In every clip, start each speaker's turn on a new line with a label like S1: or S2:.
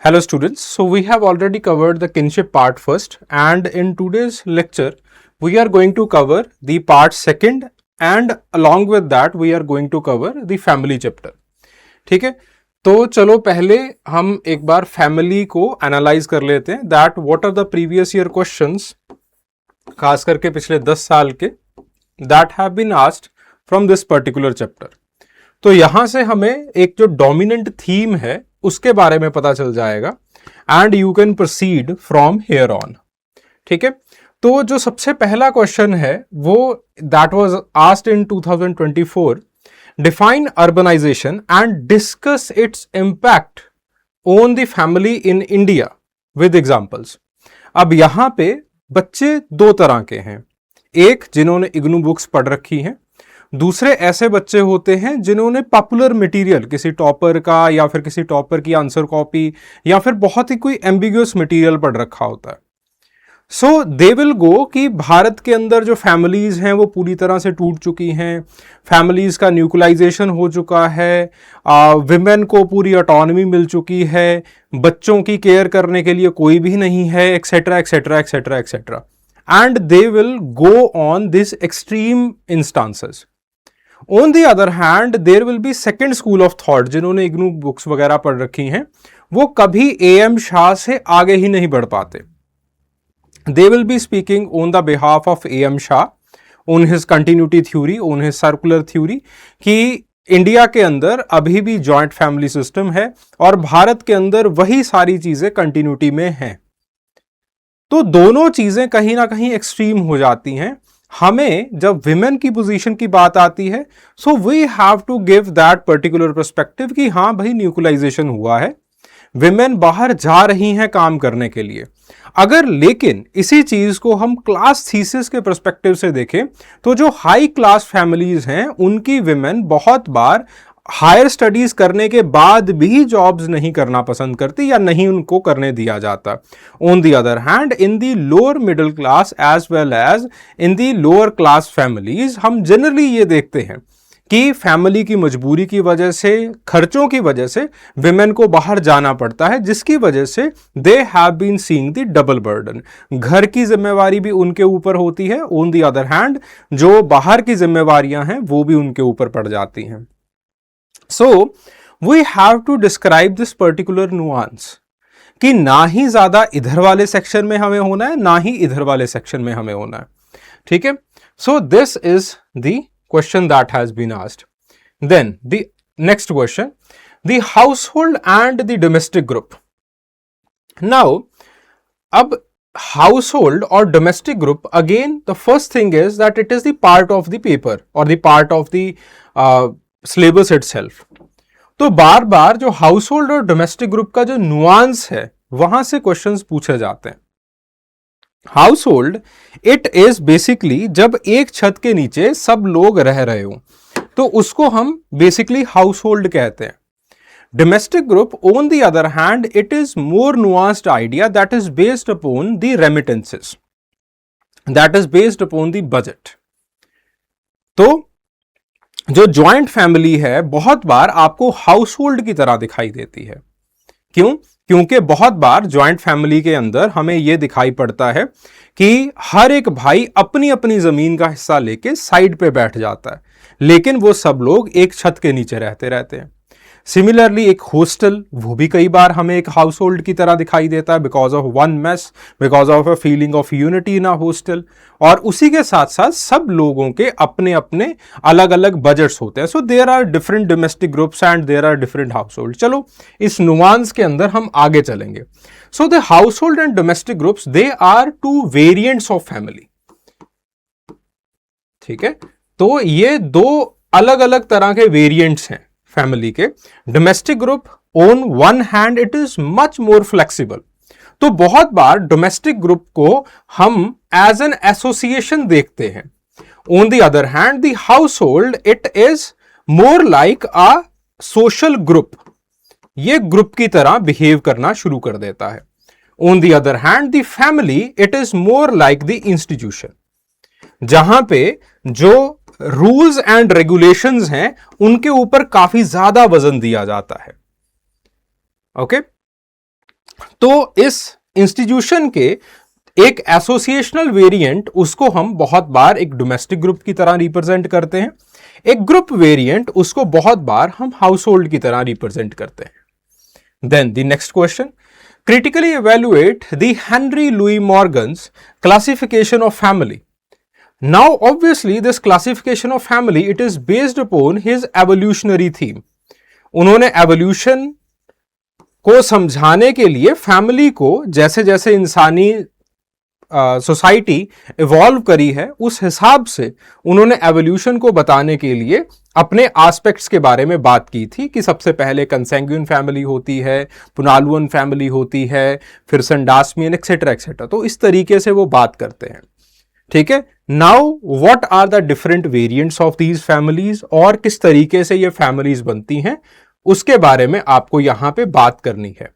S1: Hello students, so we have already covered the kinship part first, and in today's lecture we are going to cover the part second, and along with that we are going to cover the family chapter. ठीक है, तो चलो पहले हम एक बार family को analyse कर लेते हैं that what are the previous year questions, खास करके पिछले 10 साल के, that have been asked from this particular chapter. तो यहां से हमें एक जो डोमिनेंट थीम है उसके बारे में पता चल जाएगा and you can proceed from here on. ठीक है, तो जो सबसे पहला क्वेश्चन है वो that was asked in 2024, define urbanisation and discuss its impact on the family in India with examples. अब यहां पे बच्चे दो तरह के हैं, एक जिन्होंने इग्नू बुक्स पढ़ रखी हैं, दूसरे ऐसे बच्चे होते हैं जिन्होंने पॉपुलर मटेरियल किसी टॉपर का या फिर किसी टॉपर की आंसर कॉपी या फिर बहुत ही कोई एम्बिगुअस मटेरियल पढ़ रखा होता है. सो दे विल गो कि भारत के अंदर जो फैमिलीज हैं वो पूरी तरह से टूट चुकी हैं, फैमिलीज का न्यूक्लियाइजेशन हो चुका है, विमेन को पूरी ऑटोनॉमी मिल चुकी है, बच्चों की केयर करने के लिए कोई भी नहीं है, etcetera etcetera etcetera etcetera, and they will go on this extreme instances. On the other hand, there will be second school of thought, जिन्होंने इग्नू बुक्स वगैरह पढ़ रखी हैं, वो कभी A.M. शाह से आगे ही नहीं बढ़ पाते. They will be speaking on the behalf of A.M. Shah, on his continuity theory, on his circular theory, कि इंडिया के अंदर अभी भी जॉइंट फैमिली सिस्टम है और भारत के अंदर वही सारी चीजें कंटिन्यूटी में हैं. तो दोनों चीजें कहीं ना कहीं एक्सट्रीम हो जाती हैं. हमें जब विमेन की पोजीशन की बात आती है, so we have to give that particular perspective कि हाँ भाई न्यूक्लियाइजेशन हुआ है, विमेन बाहर जा रही हैं काम करने के लिए. अगर लेकिन इसी चीज को हम क्लास थीसिस के पर्सपेक्टिव से देखें तो जो हाई क्लास फैमिलीज हैं उनकी विमेन बहुत बार हायर स्टडीज करने के बाद भी जॉब्स नहीं करना पसंद करती या नहीं उनको करने दिया जाता. On the other hand, in the lower middle class as well as in the lower class families हम जनरली ये देखते हैं कि फैमिली की मजबूरी की वजह से, खर्चों की वजह से विमेन को बाहर जाना पड़ता है, जिसकी वजह से they have been seeing the double burden. घर की जिम्मेवारी भी उनके ऊपर होती है, ऑन द अदर हैंड जो बाहर की जिम्मेवारियां हैं वो भी उनके ऊपर पड़ जाती हैं. So we have to describe this particular nuance कि ना ही ज्यादा इधर वाले सेक्शन में हमें होना है ना ही इधर वाले सेक्शन में हमें होना है. ठीक है, so this is the question that has been asked. Then the next question, the household and the domestic group. Now अब household or domestic group, again the first thing is that it is the part of the paper or the part of the syllabus itself. तो बार बार जो house hold और domestic group का जो nuance है वहां से questions पूछे जाते हैं. House hold it is basically जब एक छत के नीचे सब लोग रह रहे हो तो उसको हम बेसिकली हाउस होल्ड कहते हैं. Domestic group on the other hand it is more nuanced idea that is based upon the remittances, that is based upon the budget. तो जो ज्वाइंट फैमिली है बहुत बार आपको हाउस होल्ड की तरह दिखाई देती है. क्यों? क्योंकि बहुत बार ज्वाइंट फैमिली के अंदर हमें यह दिखाई पड़ता है कि हर एक भाई अपनी अपनी जमीन का हिस्सा लेके साइड पे बैठ जाता है, लेकिन वो सब लोग एक छत के नीचे रहते हैं. सिमिलरली एक हॉस्टल, वो भी कई बार हमें एक हाउस होल्ड की तरह दिखाई देता है because of one mess, because of a feeling of unity in a hostel. और उसी के साथ साथ सब लोगों के अपने अपने अलग अलग बजट्स होते हैं. So there are different domestic groups and there are different household. चलो इस नुआंस के अंदर हम आगे चलेंगे. So the household and domestic groups they are two variants of family. ठीक है, तो ये दो अलग अलग तरह के वेरिएंट्स हैं फैमिली के. Domestic group on one hand it is much more flexible. तो बहुत बार डोमेस्टिक ग्रुप को हम एज एन एसोसिएशन देखते हैं. On the other hand the house hold it is more like a social group. ये group की तरह बिहेव करना शुरू कर देता है. On the other hand the family it is more like the institution, जहां पे जो रूल्स एंड रेगुलेशंस हैं उनके ऊपर काफी ज्यादा वजन दिया जाता है. ओके, तो इस इंस्टीट्यूशन के एक एसोसिएशनल वेरिएंट, उसको हम बहुत बार एक डोमेस्टिक ग्रुप की तरह रिप्रेजेंट करते हैं। एक ग्रुप वेरिएंट, उसको बहुत बार हम हाउस होल्ड की तरह रिप्रेजेंट करते हैं। Then the next question, critically evaluate the Henry Louis Morgan's classification of family. Now, obviously, this classification of family, it is based upon his evolutionary theme. उन्होंने evolution को समझाने के लिए फैमिली को जैसे जैसे इंसानी सोसाइटी इवॉल्व करी है, उस हिसाब से उन्होंने एवोल्यूशन को बताने के लिए अपने एस्पेक्ट्स के बारे में बात की थी कि सबसे पहले कंसैंग्यूइन फैमिली होती है, पुनालुअन फैमिली होती है, फिर संडासमियन एक्सेट्रा एक्सेट्रा। तो इस तरीके से वो बात करते हैं। ठीक है, now what are the different variants of these families, और किस तरीके से ये फैमिलीज बनती हैं, उसके बारे में आपको यहां पे बात करनी है।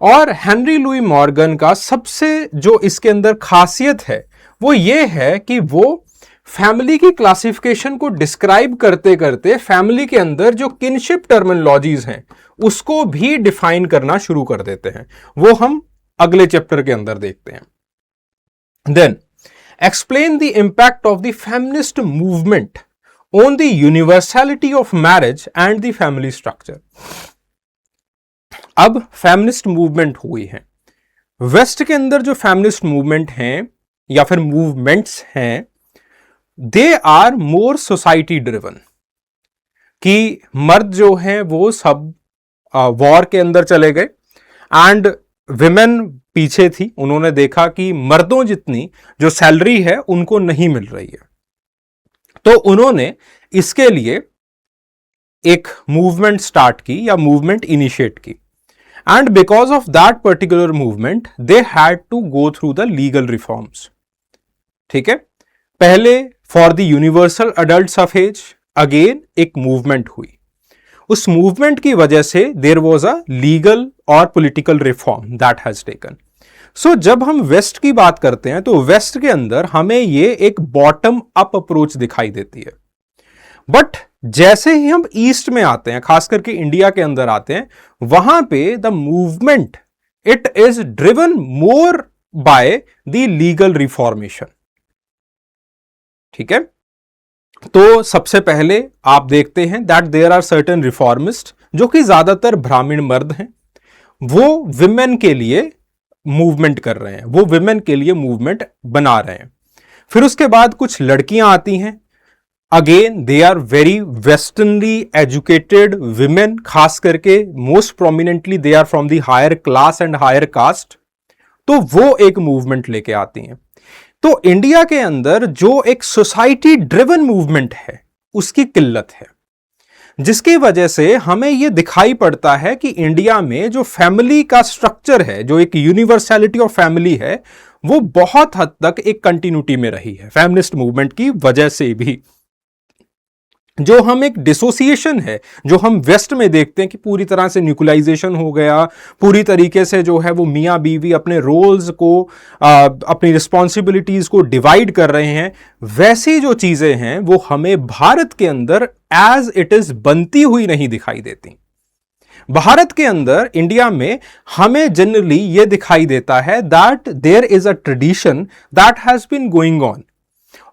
S1: और हेनरी लुई मॉर्गन का सबसे जो इसके अंदर खासियत है वो ये है कि वो फैमिली की क्लासिफिकेशन को डिस्क्राइब करते करते फैमिली के अंदर जो किनशिप टर्मिनोलॉजीज हैं उसको भी डिफाइन करना शुरू कर देते हैं। वो हम अगले चैप्टर के अंदर देखते हैं। Then explain the impact of the feminist movement on the universality of marriage and the family structure. अब फेमिनिस्ट मूवमेंट हुई है वेस्ट के अंदर, जो फेमिनिस्ट मूवमेंट हैं या फिर मूवमेंट्स हैं, they are more society driven, कि मर्द जो हैं वो सब वॉर के अंदर चले गए एंड विमेन पीछे थी। उन्होंने देखा कि मर्दों जितनी जो सैलरी है उनको नहीं मिल रही है, तो उन्होंने इसके लिए एक मूवमेंट स्टार्ट की या मूवमेंट इनिशिएट की। And because of that particular movement, they had to go through the legal reforms. ठीक है, पहले for the universal adult suffrage again एक मूवमेंट हुई। उस मूवमेंट की वजह से there was a legal और political reform that has taken. So जब हम वेस्ट की बात करते हैं तो वेस्ट के अंदर हमें ये एक बॉटम अप अप्रोच दिखाई देती है, बट जैसे ही हम ईस्ट में आते हैं, खास करके इंडिया के अंदर आते हैं, वहां पे the movement it is driven more by the legal reformation. ठीक है, तो सबसे पहले आप देखते हैं that there are certain reformist जो कि ज्यादातर ब्राह्मण मर्द हैं, वो विमेन के लिए मूवमेंट कर रहे हैं, वो विमेन के लिए मूवमेंट बना रहे हैं। फिर उसके बाद कुछ लड़कियां आती हैं, again they are very westernly educated women, खास करके most prominently they are from the higher class and higher caste, तो वो एक मूवमेंट लेके आती हैं। तो इंडिया के अंदर जो एक सोसाइटी ड्रिवन मूवमेंट है उसकी किल्लत है, जिसकी वजह से हमें यह दिखाई पड़ता है कि इंडिया में जो फैमिली का स्ट्रक्चर है, जो एक यूनिवर्सैलिटी ऑफ फैमिली है, वो बहुत हद तक एक कंटिन्यूटी में रही है फेमिनिस्ट मूवमेंट की वजह से भी। जो हम एक डिसोसिएशन है जो हम वेस्ट में देखते हैं कि पूरी तरह से न्यूक्लियाइजेशन हो गया, पूरी तरीके से जो है वो मियाँ बीवी अपने रोल्स को अपनी रिस्पॉन्सिबिलिटीज को डिवाइड कर रहे हैं, वैसी जो चीजें हैं वो हमें भारत के अंदर एज इट इज बनती हुई नहीं दिखाई देती। भारत के अंदर इंडिया में हमें जनरली ये दिखाई देता है that there is a tradition that has been going on,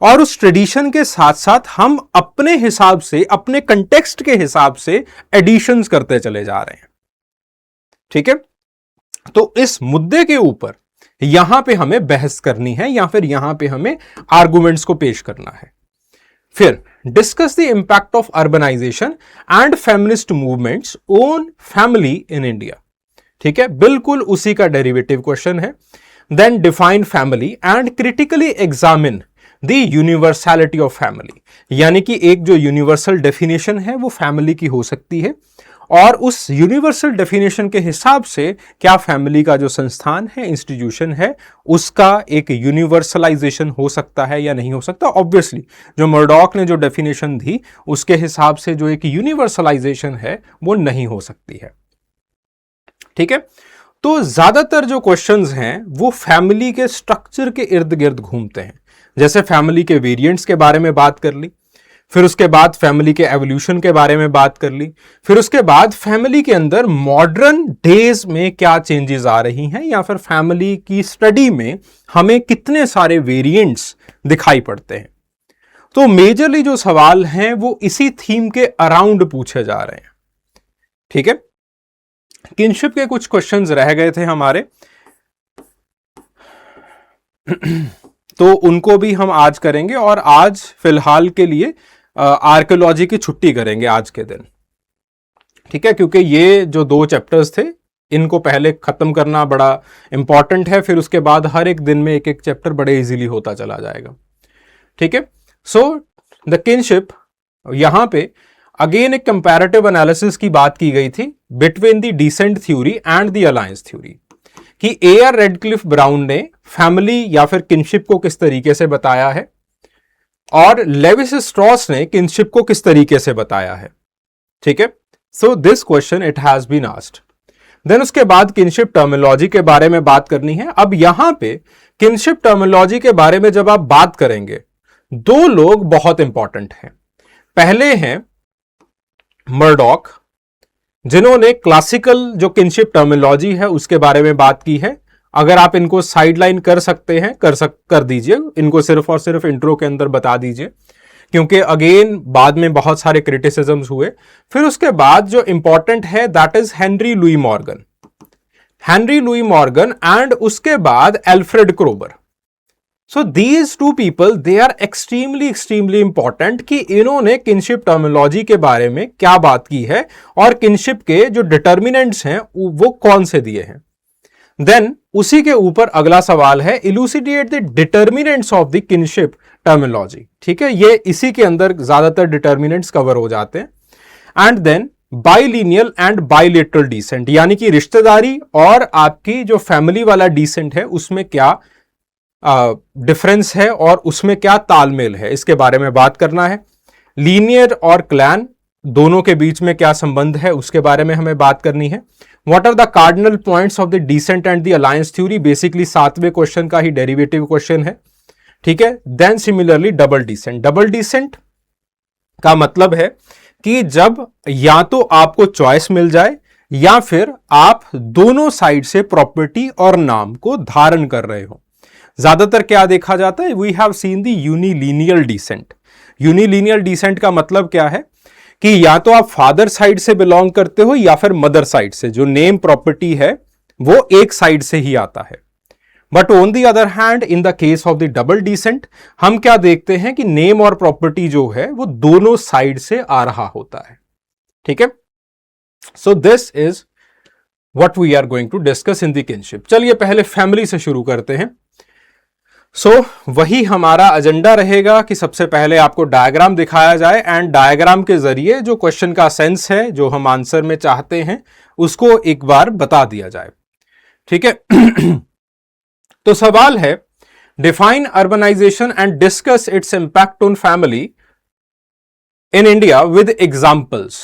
S1: और उस ट्रेडिशन के साथ साथ हम अपने हिसाब से, अपने कंटेक्स्ट के हिसाब से एडिशंस करते चले जा रहे हैं। ठीक है, तो इस मुद्दे के ऊपर यहां पे हमें बहस करनी है या फिर यहां पे हमें आर्गुमेंट्स को पेश करना है। फिर discuss the impact of urbanisation and feminist movements on family in India. ठीक है, बिल्कुल उसी का डेरिवेटिव क्वेश्चन है। Then define family and critically examine the universality of family, यानी कि एक जो यूनिवर्सल डेफिनेशन है वो फैमिली की हो सकती है, और उस यूनिवर्सल डेफिनेशन के हिसाब से क्या फैमिली का जो संस्थान है, इंस्टीट्यूशन है, उसका एक यूनिवर्सलाइजेशन हो सकता है या नहीं हो सकता। ऑब्वियसली जो मर्डॉक ने जो डेफिनेशन दी उसके हिसाब से जो एक यूनिवर्सलाइजेशन है वो नहीं हो सकती है। ठीक है, तो ज्यादातर जो क्वेश्चंस हैं वो फैमिली के स्ट्रक्चर के इर्द गिर्द घूमते हैं। जैसे फैमिली के वेरिएंट्स के बारे में बात कर ली, फिर उसके बाद फैमिली के एवोल्यूशन के बारे में बात कर ली, फिर उसके बाद फैमिली के अंदर मॉडर्न डेज में क्या चेंजेस आ रही हैं, या फिर फैमिली की स्टडी में हमें कितने सारे वेरिएंट्स दिखाई पड़ते हैं। तो मेजरली जो सवाल हैं वो इसी थीम के अराउंड पूछे जा रहे हैं। ठीक है, किनशिप के कुछ क्वेश्चंस रह गए थे हमारे, तो उनको भी हम आज करेंगे, और आज फिलहाल के लिए आर्कियोलॉजी की छुट्टी करेंगे आज के दिन। ठीक है, क्योंकि ये जो 2 चैप्टर्स थे इनको पहले खत्म करना बड़ा इंपॉर्टेंट है, फिर उसके बाद हर एक दिन में एक एक चैप्टर बड़े इजीली होता चला जाएगा। ठीक है, सो द किनशिप, यहां पे अगेन एक कंपैरेटिव एनालिसिस की बात की गई थी between the descent theory and the alliance theory, कि A.R. रेडक्लिफ ब्राउन ने फैमिली या फिर किनशिप को किस तरीके से बताया है, और लेविस स्ट्रॉस ने किनशिप को किस तरीके से बताया है। ठीक है, so this question it has been asked. देन उसके बाद किनशिप टर्मिनोलॉजी के बारे में बात करनी है। अब यहां पे किनशिप टर्मिनोलॉजी के बारे में जब आप बात करेंगे, 2 लोग बहुत इंपॉर्टेंट हैं। पहले हैं मर्डॉक, जिन्होंने क्लासिकल जो किनशिप टर्मिनोलॉजी है उसके बारे में बात की है। अगर आप इनको साइडलाइन कर सकते हैं कर दीजिए, इनको सिर्फ और सिर्फ इंट्रो के अंदर बता दीजिए, क्योंकि अगेन बाद में बहुत सारे क्रिटिसिज्म्स हुए। फिर उसके बाद जो इंपॉर्टेंट है that is Henry Louis Morgan and उसके बाद Alfred Kroeber. So these 2 people they are extremely important, कि इन्होंने किनशिप टर्मिनोलॉजी के बारे में क्या बात की है और किनशिप के जो डिटर्मिनेंट्स हैं वो कौन से दिए हैं। देन उसी के ऊपर अगला सवाल है elucidate the determinants of the kinship terminology. ठीक है, ये इसी के अंदर ज्यादातर डिटर्मिनेंट्स कवर हो जाते हैं। And then bilineal and bilateral descent, यानी कि रिश्तेदारी और आपकी जो फैमिली वाला डिसेंट है उसमें क्या डिफरेंस है और उसमें क्या तालमेल है, इसके बारे में बात करना है। लीनियर और क्लैन दोनों के बीच में क्या संबंध है उसके बारे में हमें बात करनी है। What are the cardinal points of the descent and the alliance theory, basically 7वें क्वेश्चन का ही डेरिवेटिव क्वेश्चन है। ठीक है, देन सिमिलरली डबल डिसेंट का मतलब है कि जब या तो आपको चॉइस मिल जाए या फिर आप दोनों साइड से प्रॉपर्टी और नाम को धारण कर रहे हो। ज्यादातर क्या देखा जाता है, we have seen the unilineal descent. Unilineal descent का मतलब क्या है कि या तो आप फादर साइड से बिलोंग करते हो या फिर मदर साइड से, जो नेम प्रॉपर्टी है वो एक साइड से ही आता है। But on the other hand in the case of the double descent हम क्या देखते हैं कि नेम और प्रॉपर्टी जो है वो दोनों साइड से आ रहा होता है। ठीक है, so this is what we are going to discuss in the kinship. चलिए पहले फैमिली से शुरू करते हैं। वही हमारा एजेंडा रहेगा कि सबसे पहले आपको डायग्राम दिखाया जाए एंड डायग्राम के जरिए जो क्वेश्चन का सेंस है, जो हम आंसर में चाहते हैं, उसको एक बार बता दिया जाए। ठीक है, तो सवाल है define urbanisation and discuss its impact on family in India with examples.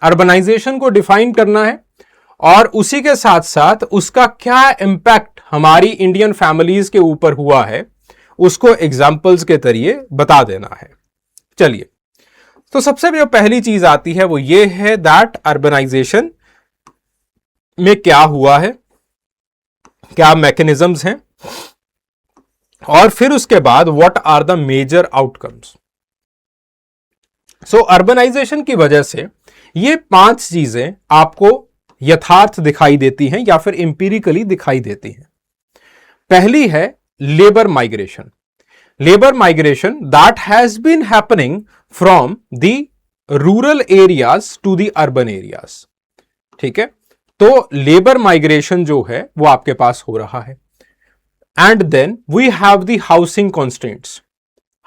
S1: Urbanisation को डिफाइन करना है और उसी के साथ साथ उसका क्या इंपैक्ट हमारी इंडियन फैमिलीज के ऊपर हुआ है उसको एग्जाम्पल्स के जरिए बता देना है। चलिए, तो सबसे जो पहली चीज आती है वो ये है दैट अर्बनाइजेशन में क्या हुआ है, क्या मैकेनिज्म्स हैं, और फिर उसके बाद what are the major outcomes. So urbanisation की वजह से ये 5 चीजें आपको यथार्थ दिखाई देती हैं या फिर इंपीरिकली दिखाई देती हैं। पहली है labour migration. Labour migration that has been happening from the rural areas to the urban areas. ठीक है, तो लेबर माइग्रेशन जो है वो आपके पास हो रहा है। And then we have the housing constants.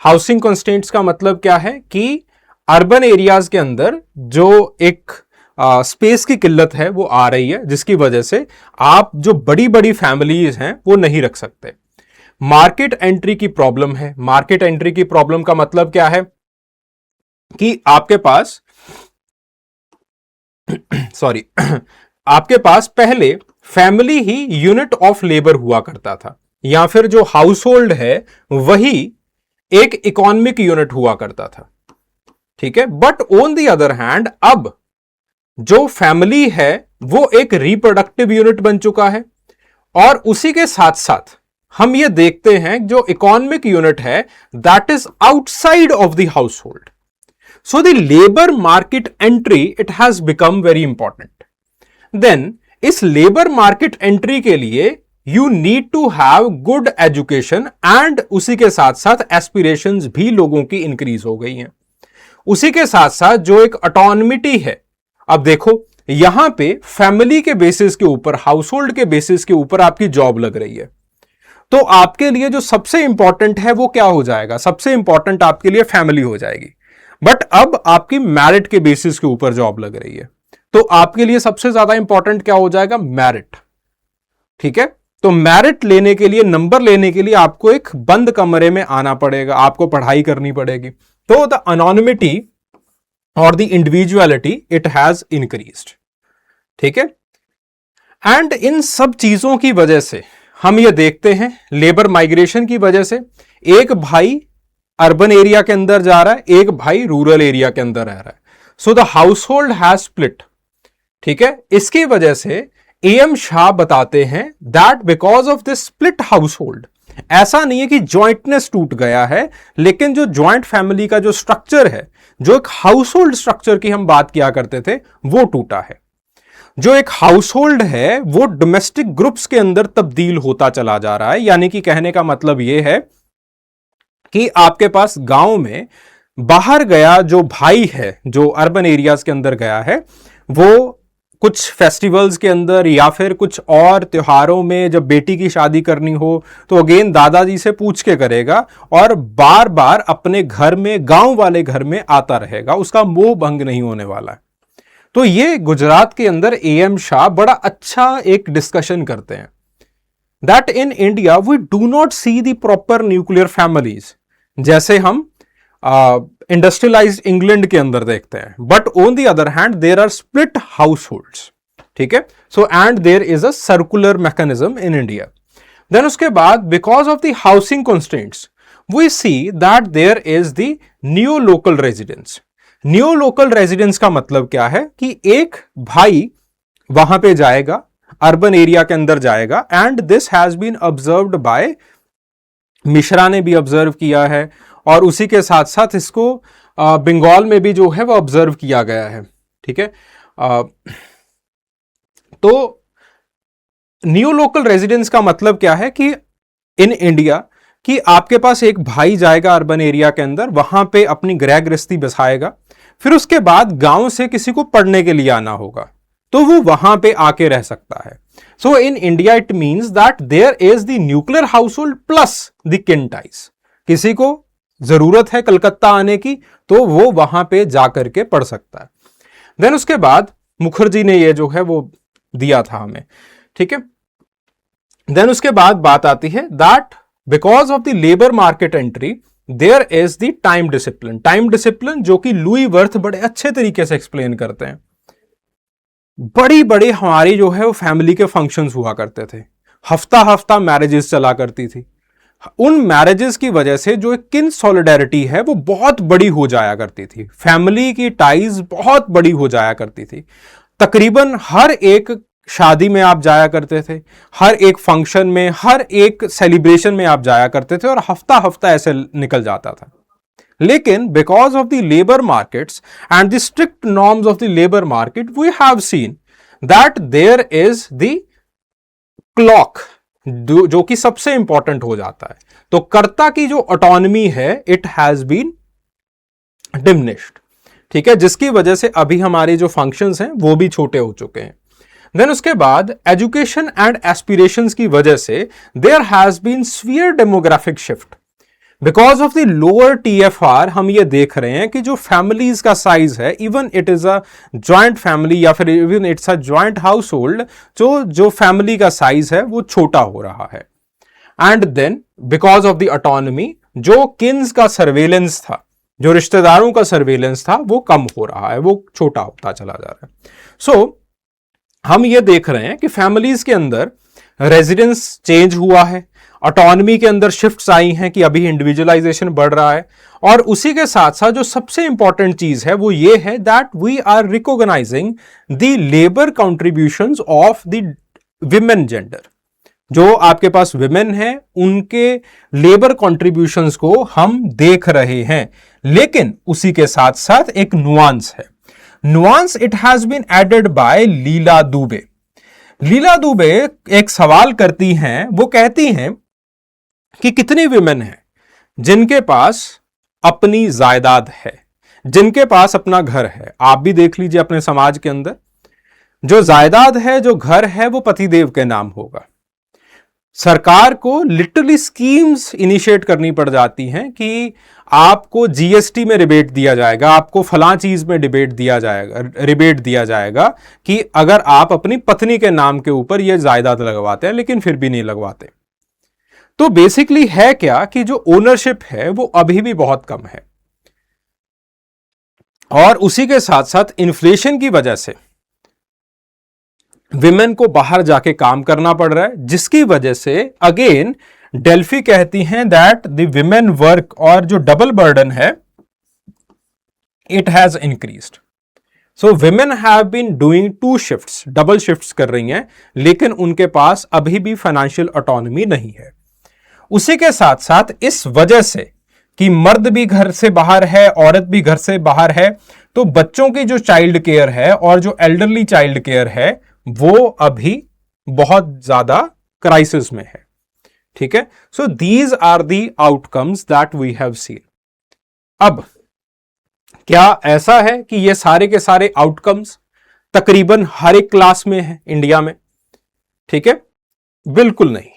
S1: Housing constants का मतलब क्या है कि अर्बन एरियाज के अंदर जो एक स्पेस की किल्लत है वो आ रही है, जिसकी वजह से आप जो बड़ी बड़ी फैमिलीज हैं वो नहीं रख सकते। मार्केट एंट्री की प्रॉब्लम है। मार्केट एंट्री की प्रॉब्लम का मतलब क्या है कि आपके पास आपके पास पहले family he unit of labour हुआ करता था, या फिर जो हाउस होल्ड है वही एक इकोनॉमिक यूनिट हुआ करता था। ठीक है। But on the other hand अब जो फैमिली है वो एक रिप्रोडक्टिव यूनिट बन चुका है, और उसी के साथ साथ हम ये देखते हैं जो इकोनॉमिक यूनिट है that is outside of the household. So the labour market entry it has become very important. Then इस लेबर मार्केट एंट्री के लिए you need to have good education, एंड उसी के साथ साथ एस्पिरेशंस भी लोगों की इंक्रीज हो गई हैं। उसी के साथ साथ जो एक ऑटोनॉमिटी है, अब देखो यहां पे फैमिली के बेसिस के ऊपर, हाउस होल्ड के बेसिस के ऊपर आपकी जॉब लग रही है, तो आपके लिए जो सबसे इंपॉर्टेंट है वो क्या हो जाएगा? सबसे इंपॉर्टेंट आपके लिए फैमिली हो जाएगी। बट अब आपकी मैरिट के बेसिस के ऊपर जॉब लग रही है, तो आपके लिए सबसे ज्यादा इंपॉर्टेंट क्या हो जाएगा? मैरिट। ठीक है, तो मैरिट लेने के लिए, नंबर लेने के लिए आपको एक बंद कमरे में आना पड़ेगा, आपको पढ़ाई करनी पड़ेगी। तो द एनोनिमिटी और the individuality it has increased. ठीक है, एंड इन सब चीजों की वजह से हम ये देखते हैं, लेबर माइग्रेशन की वजह से एक भाई अर्बन एरिया के अंदर जा रहा है, एक भाई रूरल एरिया के अंदर रह रहा है। सो the house hold has split. ठीक है, इसकी वजह से एएम शाह बताते हैं that because of this split house hold, ऐसा नहीं है कि ज्वाइंटनेस टूट गया है, लेकिन जो ज्वाइंट फैमिली का जो स्ट्रक्चर है, जो एक हाउस होल्ड स्ट्रक्चर की हम बात किया करते थे, वो टूटा है। जो एक हाउस होल्ड है वो डोमेस्टिक ग्रुप्स के अंदर तब्दील होता चला जा रहा है। यानी कि कहने का मतलब यह है कि आपके पास गांव में बाहर गया जो भाई है, जो अर्बन एरियाज के अंदर गया है, वो कुछ फेस्टिवल्स के अंदर या फिर कुछ और त्योहारों में जब बेटी की शादी करनी हो तो अगेन दादाजी से पूछ के करेगा, और बार बार अपने घर में, गांव वाले घर में आता रहेगा, उसका मोह भंग नहीं होने वाला है। तो ये गुजरात के अंदर एएम शाह बड़ा अच्छा एक डिस्कशन करते हैं that in India we do not see the proper nuclear families, जैसे हम इंडस्ट्रियलाइज्ड इंग्लैंड के अंदर देखते हैं। But on the other hand there are split households. ठीक है, so and there is a circular mechanism in India. Then उसके बाद because of the housing constraints we see that there is the new local residence. New local residence का मतलब क्या है कि एक भाई वहां पे जाएगा, अर्बन एरिया के अंदर जाएगा, and this has been observed by, Mishra ने भी ऑब्जर्व किया है, और उसी के साथ साथ इसको बंगाल में भी जो है वो ऑब्जर्व किया गया है। ठीक है, तो न्यू लोकल रेजिडेंस का मतलब क्या है कि इन इंडिया कि आपके पास एक भाई जाएगा अर्बन एरिया के अंदर, वहां पे अपनी गृह गृहस्थी बसाएगा, फिर उसके बाद गांव से किसी को पढ़ने के लिए आना होगा, तो वो वहां पे आके रह सकता है। So in India it means that there is the nuclear household plus the kin ties. किसी को जरूरत है कलकत्ता आने की तो वो वहां पे जाकर के पढ़ सकता है। देन उसके बाद मुखर्जी ने ये जो है वो दिया था हमें। ठीक है, देन उसके बाद बात आती है that because of the labour market entry there is the time discipline. Time discipline जो कि लुई वर्थ बड़े अच्छे तरीके से एक्सप्लेन करते हैं। बड़ी बड़ी हमारी जो है वो फैमिली के फंक्शंस हुआ करते थे, हफ्ता हफ्ता मैरिजेस चला करती थी। उन मैरिजेस की वजह से जो एक किन सॉलिडेरिटी है वो बहुत बड़ी हो जाया करती थी, फैमिली की टाइज बहुत बड़ी हो जाया करती थी। तकरीबन हर एक शादी में आप जाया करते थे, हर एक फंक्शन में, हर एक सेलिब्रेशन में आप जाया करते थे, और हफ्ता हफ्ता ऐसे निकल जाता था। लेकिन because of the labour markets and the strict norms of the labour market we have seen that there is the clock, जो कि सबसे इंपॉर्टेंट हो जाता है। तो कर्ता की जो ऑटोनॉमी है इट हैज बीन डिमिनिश्ड। ठीक है, जिसकी वजह से अभी हमारे जो फंक्शंस हैं वो भी छोटे हो चुके हैं। देन उसके बाद एजुकेशन एंड एस्पिरेशंस की वजह से there has been sphere demographic shift. Because of the lower TFR हम ये देख रहे हैं कि जो फैमिलीज का साइज है, even it is a joint family या फिर even it's a joint household, जो फैमिली का साइज है वो छोटा हो रहा है। And then because of the autonomy जो किन्स का सर्वेलेंस था, जो रिश्तेदारों का सर्वेलेंस था, वो कम हो रहा है, वो छोटा होता चला जा रहा है। सो हम ये देख रहे हैं कि फैमिलीज के अंदर रेजिडेंस चेंज हुआ है, ऑटोनॉमी के अंदर शिफ्ट्स आई हैं कि अभी इंडिविजुअलाइजेशन बढ़ रहा है। और उसी के साथ साथ जो सबसे इंपॉर्टेंट चीज है वो ये है that we are recognising the labour contributions of the women gender. जो आपके पास विमेन है उनके लेबर कॉन्ट्रीब्यूशंस को हम देख रहे हैं, लेकिन उसी के साथ साथ एक नुआंस है। Nuance it has been added by Leela Dube. Leela Dube एक सवाल करती हैं, वो कहती हैं कि कितनी विमेन हैं जिनके पास अपनी जायदाद है, जिनके पास अपना घर है। आप भी देख लीजिए अपने समाज के अंदर जो जायदाद है, जो घर है, वो पतिदेव के नाम होगा। सरकार को लिटरली स्कीम्स इनिशिएट करनी पड़ जाती हैं कि आपको जीएसटी में रिबेट दिया जाएगा, आपको फलां चीज में रिबेट दिया जाएगा कि अगर आप अपनी पत्नी के नाम के ऊपर यह जायदाद लगवाते हैं, लेकिन फिर भी नहीं लगवाते। तो बेसिकली है क्या कि जो ओनरशिप है वो अभी भी बहुत कम है, और उसी के साथ साथ इन्फ्लेशन की वजह से विमेन को बाहर जाके काम करना पड़ रहा है, जिसकी वजह से अगेन डेल्फी कहती हैं दैट द विमेन वर्क, और जो डबल बर्डन है it has increased. So women have been doing 2 shifts, double shifts कर रही हैं, लेकिन उनके पास अभी भी फाइनेंशियल ऑटोनॉमी नहीं है। उसी के साथ साथ इस वजह से कि मर्द भी घर से बाहर है, औरत भी घर से बाहर है, तो बच्चों की जो चाइल्ड केयर है और जो एल्डरली चाइल्ड केयर है वो अभी बहुत ज्यादा क्राइसिस में है। ठीक है, so these are the outcomes that we have seen. अब क्या ऐसा है कि ये सारे के सारे आउटकम्स तकरीबन हर एक क्लास में है इंडिया में? ठीक है, बिल्कुल नहीं।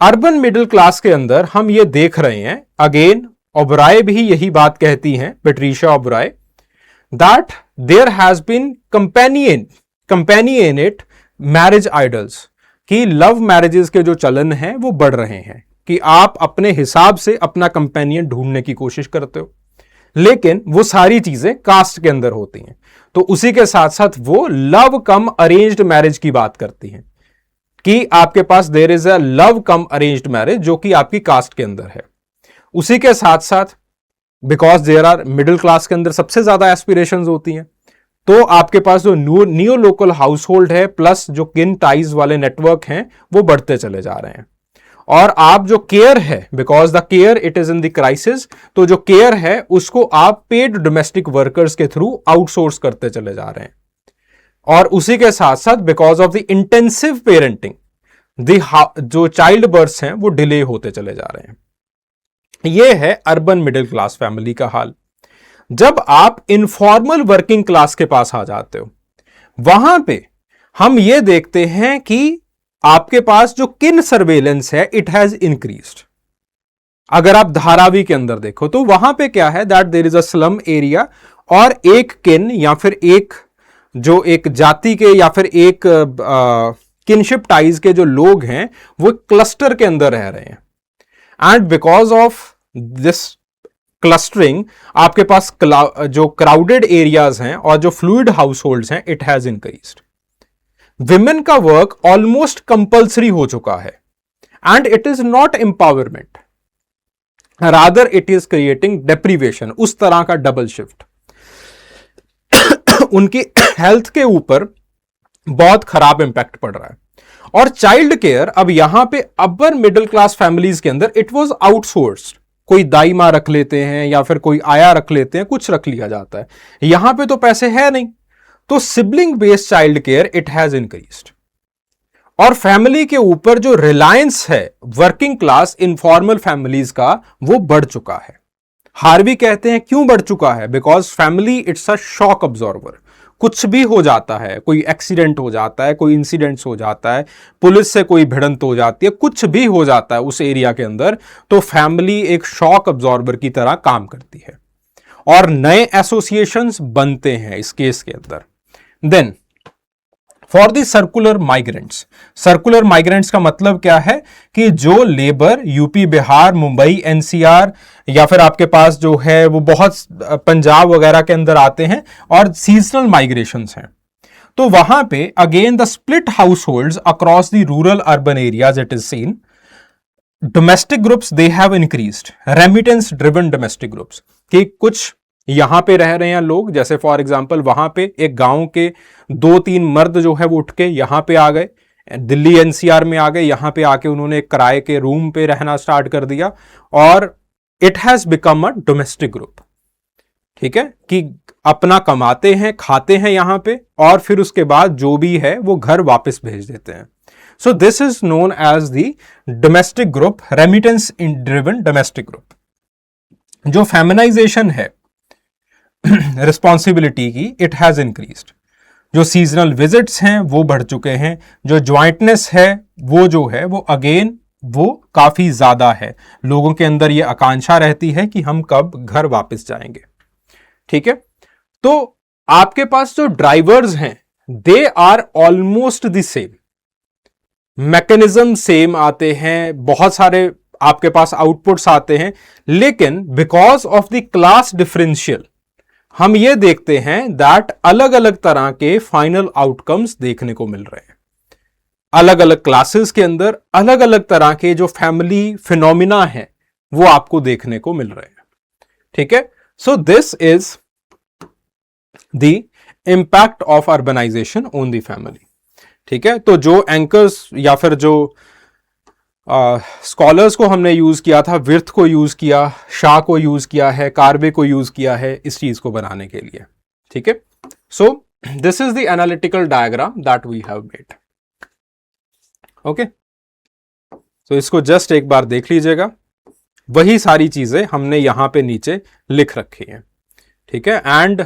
S1: अर्बन मिडिल क्लास के अंदर हम ये देख रहे हैं, अगेन ओबराय भी यही बात कहती हैं, Patricia Oberoi, that there has been companionate marriage ideals, कि लव मैरिजेस के जो चलन हैं वो बढ़ रहे हैं, कि आप अपने हिसाब से अपना कंपेनियन ढूंढने की कोशिश करते हो, लेकिन वो सारी चीजें कास्ट के अंदर होती हैं। तो उसी के साथ साथ वो लव कम अरेंज्ड मैरिज की बात करती हैं कि आपके पास there is a love cum arranged marriage जो कि आपकी कास्ट के अंदर है। उसी के साथ साथ because there are middle class के अंदर सबसे ज्यादा एस्पिरेशंस होती हैं, तो आपके पास जो नियो लोकल हाउस होल्ड है प्लस जो किन टाइज वाले नेटवर्क हैं वो बढ़ते चले जा रहे हैं। और आप जो केयर है, because the care it is in the crisis, तो जो केयर है उसको आप पेड डोमेस्टिक वर्कर्स के थ्रू आउटसोर्स करते चले जा रहे हैं। और उसी के साथ साथ because of the intensive parenting जो चाइल्ड बर्थ हैं वो डिले होते चले जा रहे हैं। यह है अर्बन मिडिल क्लास फैमिली का हाल। जब आप इनफॉर्मल वर्किंग क्लास के पास आ जाते हो, वहां पे हम ये देखते हैं कि आपके पास जो किन सर्वेलेंस है इट हैज इंक्रीज्ड। अगर आप धारावी के अंदर देखो तो वहां पे क्या है that there is a slum area, और एक किन या फिर एक जो एक जाति के या फिर एक किनशिप टाइज के जो लोग हैं वो क्लस्टर के अंदर रह रहे हैं, and because of this clustering आपके पास जो क्राउडेड एरियाज हैं और जो फ्लूइड हाउस होल्ड्स हैं इट हैज इंक्रीज्ड। विमेन का वर्क ऑलमोस्ट कंपल्सरी हो चुका है, and it is not empowerment, rather it is creating deprivation, उस तरह का डबल शिफ्ट। उनकी हेल्थ के ऊपर बहुत खराब इंपैक्ट पड़ रहा है। और चाइल्ड केयर अब यहां पे अपर मिडिल क्लास फैमिलीज के अंदर इट वाज आउटसोर्स्ड, कोई दाई मां रख लेते हैं या फिर कोई आया रख लेते हैं, कुछ रख लिया जाता है। यहां पे तो पैसे है नहीं, तो sibling based child care it has increased. और फैमिली के ऊपर जो रिलायंस है वर्किंग क्लास इनफॉर्मल फैमिलीज का वो बढ़ चुका है। हार्वी कहते हैं क्यों बढ़ चुका है, because family it's a shock absorber. कुछ भी हो जाता है, कोई एक्सीडेंट हो जाता है, कोई इंसिडेंट्स हो जाता है, पुलिस से कोई भिड़ंत हो जाती है, कुछ भी हो जाता है उस एरिया के अंदर, तो फैमिली एक शॉक अब्जॉर्बर की तरह काम करती है और नए एसोसिएशंस बनते हैं इस केस के अंदर। Then for the circular migrants का मतलब क्या है कि जो labour UP, Bihar, Mumbai, NCR या फिर आपके पास जो है वो बहुत पंजाब वगैरह के अंदर आते हैं और सीजनल माइग्रेशंस हैं, तो वहां पे again the split house holds across the rural urban areas it is seen. Domestic groups they have increased, remittance driven domestic groups, कि कुछ यहां पे रह रहे हैं लोग, जैसे फॉर एग्जांपल वहां पे एक गांव के 2-3 मर्द जो है वो उठ के यहां पे आ गए, दिल्ली एनसीआर में आ गए, यहां पे आके उन्होंने एक किराए के रूम पे रहना स्टार्ट कर दिया और it has become a domestic group. ठीक है, कि अपना कमाते हैं, खाते हैं यहां पे, और फिर उसके बाद जो भी है वो घर वापस भेज देते हैं। So this is known as the domestic group, remittance in driven domestic group. जो फेमिनाइजेशन है रिस्पॉन्सिबिलिटी की, इट हैज इंक्रीज्ड। जो सीजनल विजिट्स हैं वो बढ़ चुके हैं, जो ज्वाइंटनेस है वो जो है वो अगेन वो काफी ज्यादा है, लोगों के अंदर ये आकांक्षा रहती है कि हम कब घर वापस जाएंगे। ठीक है, तो आपके पास जो ड्राइवर्स हैं they are almost the same, mechanism same आते हैं, बहुत सारे आपके पास आउटपुट्स आते हैं, लेकिन because of the class differential हम ये देखते हैं दैट अलग अलग तरह के फाइनल आउटकम्स देखने को मिल रहे हैं। अलग अलग क्लासेस के अंदर अलग अलग तरह के जो फैमिली फिनोमिना है वो आपको देखने को मिल रहे हैं। ठीक है, so this is the impact of urbanisation on the family. ठीक है, तो जो एंकर्स या फिर जो स्कॉलर्स को हमने यूज किया था, विर्थ को यूज किया, शाह को यूज किया है, कार्वे को यूज किया है इस चीज को बनाने के लिए। ठीक है, so this is the analytical diagram that we have made. Okay, तो इसको जस्ट एक बार देख लीजिएगा, वही सारी चीजें हमने यहां पे नीचे लिख रखी हैं। ठीक है, एंड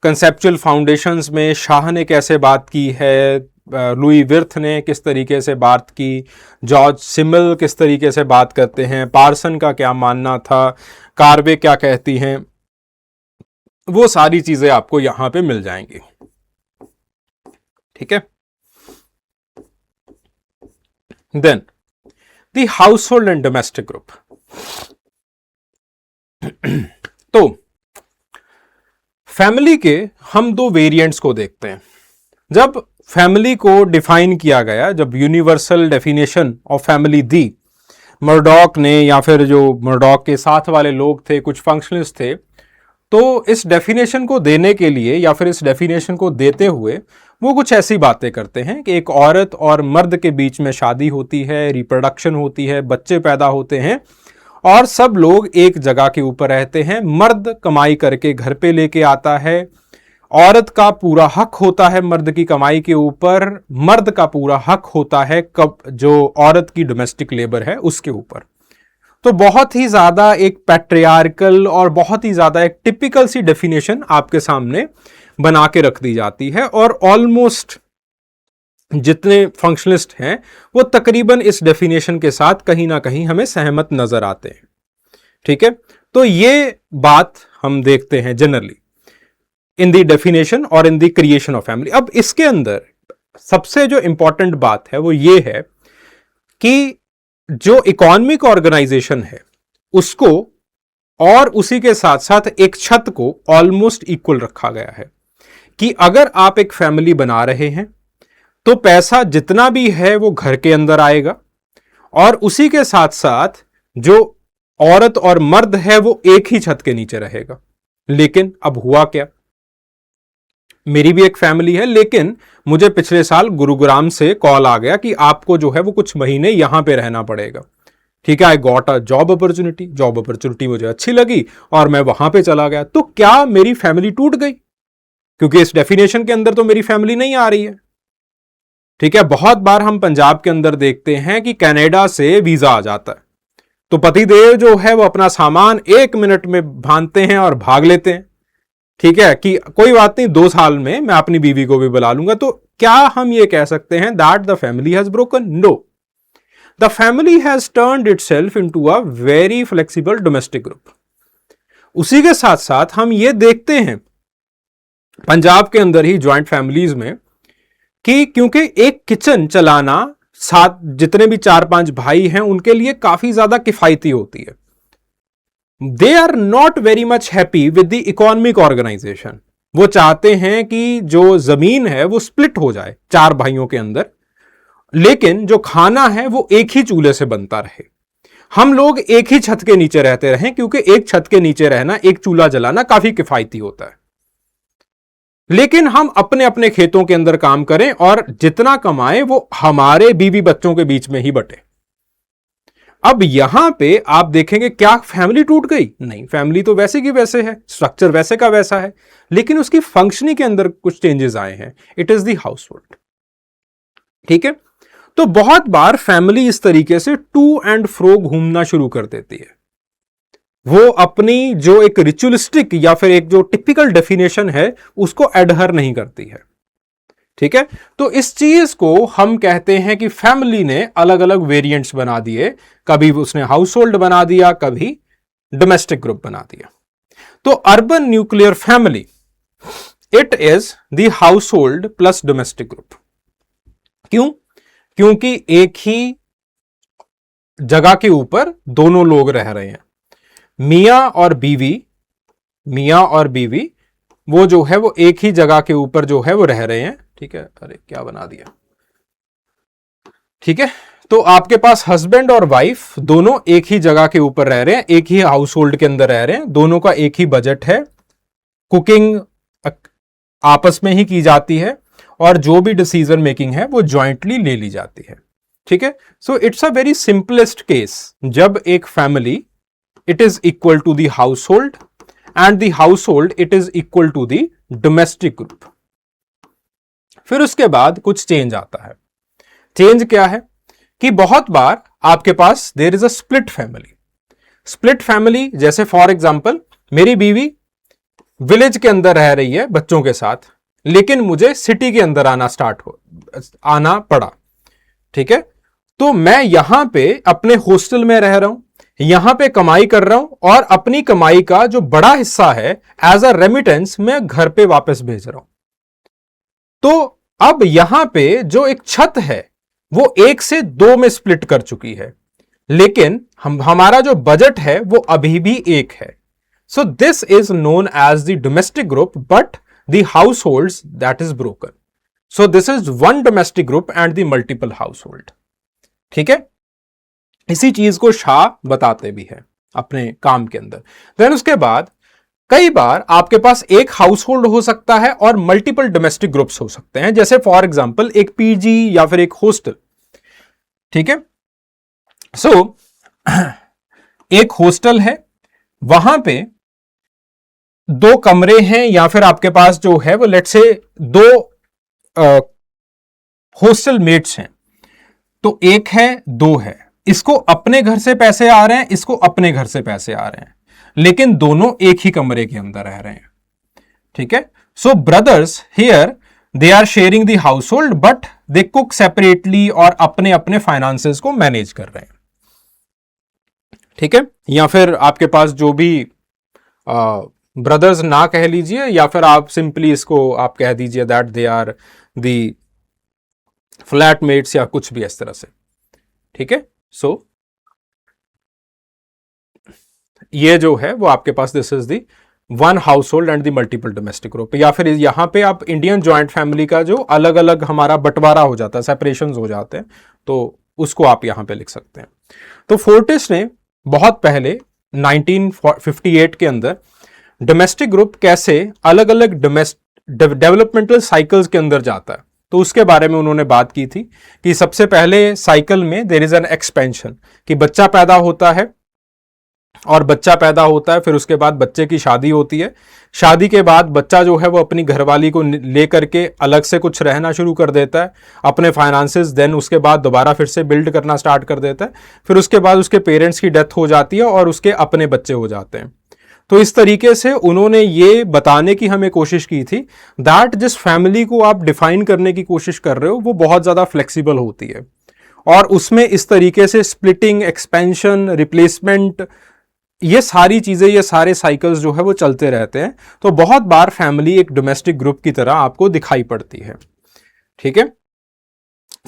S1: कंसेप्चुअल फाउंडेशंस में शाह ने कैसे बात की है, लुई विर्थ ने किस तरीके से बात की, जॉर्ज सिमल किस तरीके से बात करते हैं, पार्सन का क्या मानना था, कार्वे क्या कहती हैं, वो सारी चीजें आपको यहां पे मिल जाएंगी। ठीक है, then the household and domestic group. तो फैमिली के हम दो वेरिएंट्स को देखते हैं। जब फैमिली को डिफाइन किया गया, जब यूनिवर्सल डेफिनेशन ऑफ फैमिली दी मर्डॉक ने, या फिर जो मर्डॉक के साथ वाले लोग थे, कुछ फंक्शनलिस्ट थे, तो इस डेफिनेशन को देने के लिए या फिर इस डेफिनेशन को देते हुए वो कुछ ऐसी बातें करते हैं कि एक औरत और मर्द के बीच में शादी होती है, रिप्रोडक्शन होती है, बच्चे पैदा होते हैं और सब लोग एक जगह के ऊपर रहते हैं। मर्द कमाई करके घर पे लेके आता है, औरत का पूरा हक होता है मर्द की कमाई के ऊपर, मर्द का पूरा हक होता है कब जो औरत की डोमेस्टिक लेबर है उसके ऊपर। तो बहुत ही ज्यादा एक पैट्रियार्कल और बहुत ही ज्यादा एक टिपिकल सी डेफिनेशन आपके सामने बना के रख दी जाती है, और ऑलमोस्ट जितने फंक्शनलिस्ट हैं वो तकरीबन इस डेफिनेशन के साथ कहीं ना कहीं हमें सहमत नजर आते हैं। ठीक है, तो ये बात हम देखते हैं जनरली इन द डेफिनेशन और in the creation of family. अब इसके अंदर सबसे जो इंपॉर्टेंट बात है वो ये है कि जो इकोनॉमिक ऑर्गेनाइजेशन है उसको और उसी के साथ साथ एक छत को ऑलमोस्ट इक्वल रखा गया है, कि अगर आप एक फैमिली बना रहे हैं तो पैसा जितना भी है वो घर के अंदर आएगा, और उसी के साथ साथ जो औरत और मर्द है वो एक ही छत के नीचे रहेगा। लेकिन अब हुआ क्या, मेरी भी एक फैमिली है, लेकिन मुझे पिछले साल गुरुग्राम से कॉल आ गया कि आपको जो है वो कुछ महीने यहां पे रहना पड़ेगा। ठीक है, I got a job opportunity मुझे अच्छी लगी और मैं वहां पे चला गया। तो क्या मेरी फैमिली टूट गई? क्योंकि इस डेफिनेशन के अंदर तो मेरी फैमिली नहीं आ रही है। ठीक है, बहुत बार हम पंजाब के अंदर देखते हैं कि कनाडा से वीजा आ जाता है, तो पतिदेव जो है वो अपना सामान 1 मिनट में बांधते हैं और भाग लेते हैं। ठीक है, कि कोई बात नहीं, 2 साल में मैं अपनी बीवी को भी बुला लूंगा। तो क्या हम ये कह सकते हैं that the family has broken? No, the family has turned itself into a very flexible domestic group. उसी के साथ साथ हम ये देखते हैं पंजाब के अंदर ही ज्वाइंट फैमिलीज में कि क्योंकि एक किचन चलाना साथ जितने भी 4-5 भाई हैं उनके लिए काफी ज्यादा किफायती होती है। They are not very much happy with the economic organisation. वो चाहते हैं कि जो जमीन है वो स्प्लिट हो जाए 4 भाइयों के अंदर, लेकिन जो खाना है वो एक ही चूल्हे से बनता रहे। हम लोग एक ही छत के नीचे रहते रहे, क्योंकि एक छत के नीचे रहना, एक चूल्हा जलाना काफी किफायती होता है। लेकिन हम अपने अपने खेतों के अंदर काम करें और जितना कमाएं वो हमारे बीवी बच्चों के बीच में ही बटे। अब यहां पे आप देखेंगे क्या फैमिली टूट गई? नहीं, फैमिली तो वैसे की वैसे है, स्ट्रक्चर वैसे का वैसा है, लेकिन उसकी फंक्शनिंग के अंदर कुछ चेंजेस आए हैं। It is the household. ठीक है, तो बहुत बार फैमिली इस तरीके से टू एंड फ्रो घूमना शुरू कर देती है। वो अपनी जो एक रिचुअलिस्टिक या फिर एक जो टिपिकल डेफिनेशन है उसको एडहर नहीं करती है। ठीक है, तो इस चीज को हम कहते हैं कि फैमिली ने अलग अलग वेरिएंट्स बना दिए, कभी उसने हाउस होल्ड बना दिया, कभी डोमेस्टिक ग्रुप बना दिया। तो urban nuclear family, it is the household plus domestic group. क्यों? क्योंकि एक ही जगह के ऊपर दोनों लोग रह रहे हैं, मियां और बीवी वो जो है वो एक ही जगह के ऊपर जो है वो रह रहे हैं। ठीक है, अरे क्या बना दिया। ठीक है, तो आपके पास हस्बैंड और वाइफ दोनों एक ही जगह के ऊपर रह रहे हैं, एक ही हाउस होल्ड के अंदर रह रहे हैं, दोनों का एक ही बजट है, कुकिंग आपस में ही की जाती है और जो भी डिसीजन मेकिंग है वो जॉइंटली ले ली जाती है। ठीक है, so it's a very simplest case, जब एक family it is equal to the household and the household it is equal to the domestic group। फिर उसके बाद कुछ चेंज आता है। चेंज क्या है कि बहुत बार आपके पास there is a split family. Split family जैसे फॉर एग्जांपल मेरी बीवी विलेज के अंदर रह रही है बच्चों के साथ, लेकिन मुझे सिटी के अंदर आना पड़ा। ठीक है, तो मैं यहां पे अपने हॉस्टल में रह रहा हूं, यहां पे कमाई कर रहा हूं और अपनी कमाई का जो बड़ा हिस्सा है एज अ रेमिटेंस मैं घर पे वापस भेज रहा हूं। तो अब यहां पे जो एक छत है वो 1 से 2 में स्प्लिट कर चुकी है, लेकिन हमारा जो बजट है वो अभी भी 1 है। So this is known as the domestic group, but the households that is broken. So this is one domestic group and the multiple household. ठीक है, इसी चीज को शाह बताते भी हैं अपने काम के अंदर। देन उसके बाद कई बार आपके पास एक हाउस होल्ड हो सकता है और मल्टीपल डोमेस्टिक ग्रुप्स हो सकते हैं, जैसे फॉर एग्जांपल एक पीजी या फिर एक हॉस्टल। ठीक है, सो एक हॉस्टल है, वहां पे 2 कमरे हैं या फिर आपके पास जो है वो लेट्स से 2 हॉस्टल मेट्स हैं, तो 1 है 2 है, इसको अपने घर से पैसे आ रहे हैं, इसको अपने घर से पैसे आ रहे हैं, लेकिन दोनों एक ही कमरे के अंदर रह रहे हैं। ठीक है, so brothers here they are sharing the household but they cook separately और अपने अपने फाइनेंसेस को मैनेज कर रहे हैं। ठीक है, या फिर आपके पास जो भी ब्रदर्स ना कह लीजिए, या फिर आप सिंपली इसको आप कह दीजिए that they are the flatmates या कुछ भी इस तरह से। ठीक है, सो ये जो है वो आपके पास this is the one household and the multiple domestic group. या फिर यहां पे आप इंडियन जॉइंट फैमिली का जो अलग अलग हमारा बंटवारा हो जाता है, सेपरेशन हो जाते हैं, तो उसको आप यहां पे लिख सकते हैं। तो फोर्टिस ने बहुत पहले 1958 के अंदर डोमेस्टिक ग्रुप कैसे अलग अलग डेवलपमेंटल साइकिल्स के अंदर जाता है तो उसके बारे में उन्होंने बात की थी कि सबसे पहले साइकिल में देयर इज एन एक्सपेंशन, कि बच्चा पैदा होता है और बच्चा पैदा होता है, फिर उसके बाद बच्चे की शादी होती है, शादी के बाद बच्चा जो है वो अपनी घरवाली को लेकर के अलग से कुछ रहना शुरू कर देता है, अपने फाइनेंसेस, देन उसके बाद दोबारा फिर से बिल्ड करना स्टार्ट कर देता है, फिर उसके बाद उसके पेरेंट्स की डेथ हो जाती है और उसके अपने बच्चे हो जाते हैं। तो इस तरीके से उन्होंने ये बताने की हमें कोशिश की थी दैट जिस फैमिली को आप डिफाइन करने की कोशिश कर रहे हो वो बहुत ज़्यादा फ्लेक्सिबल होती है और उसमें इस तरीके से स्प्लिटिंग, एक्सपेंशन, रिप्लेसमेंट, ये सारी चीज़ें, ये सारे साइकिल्स जो है वो चलते रहते हैं। तो बहुत बार फैमिली एक डोमेस्टिक ग्रुप की तरह आपको दिखाई पड़ती है। ठीक है,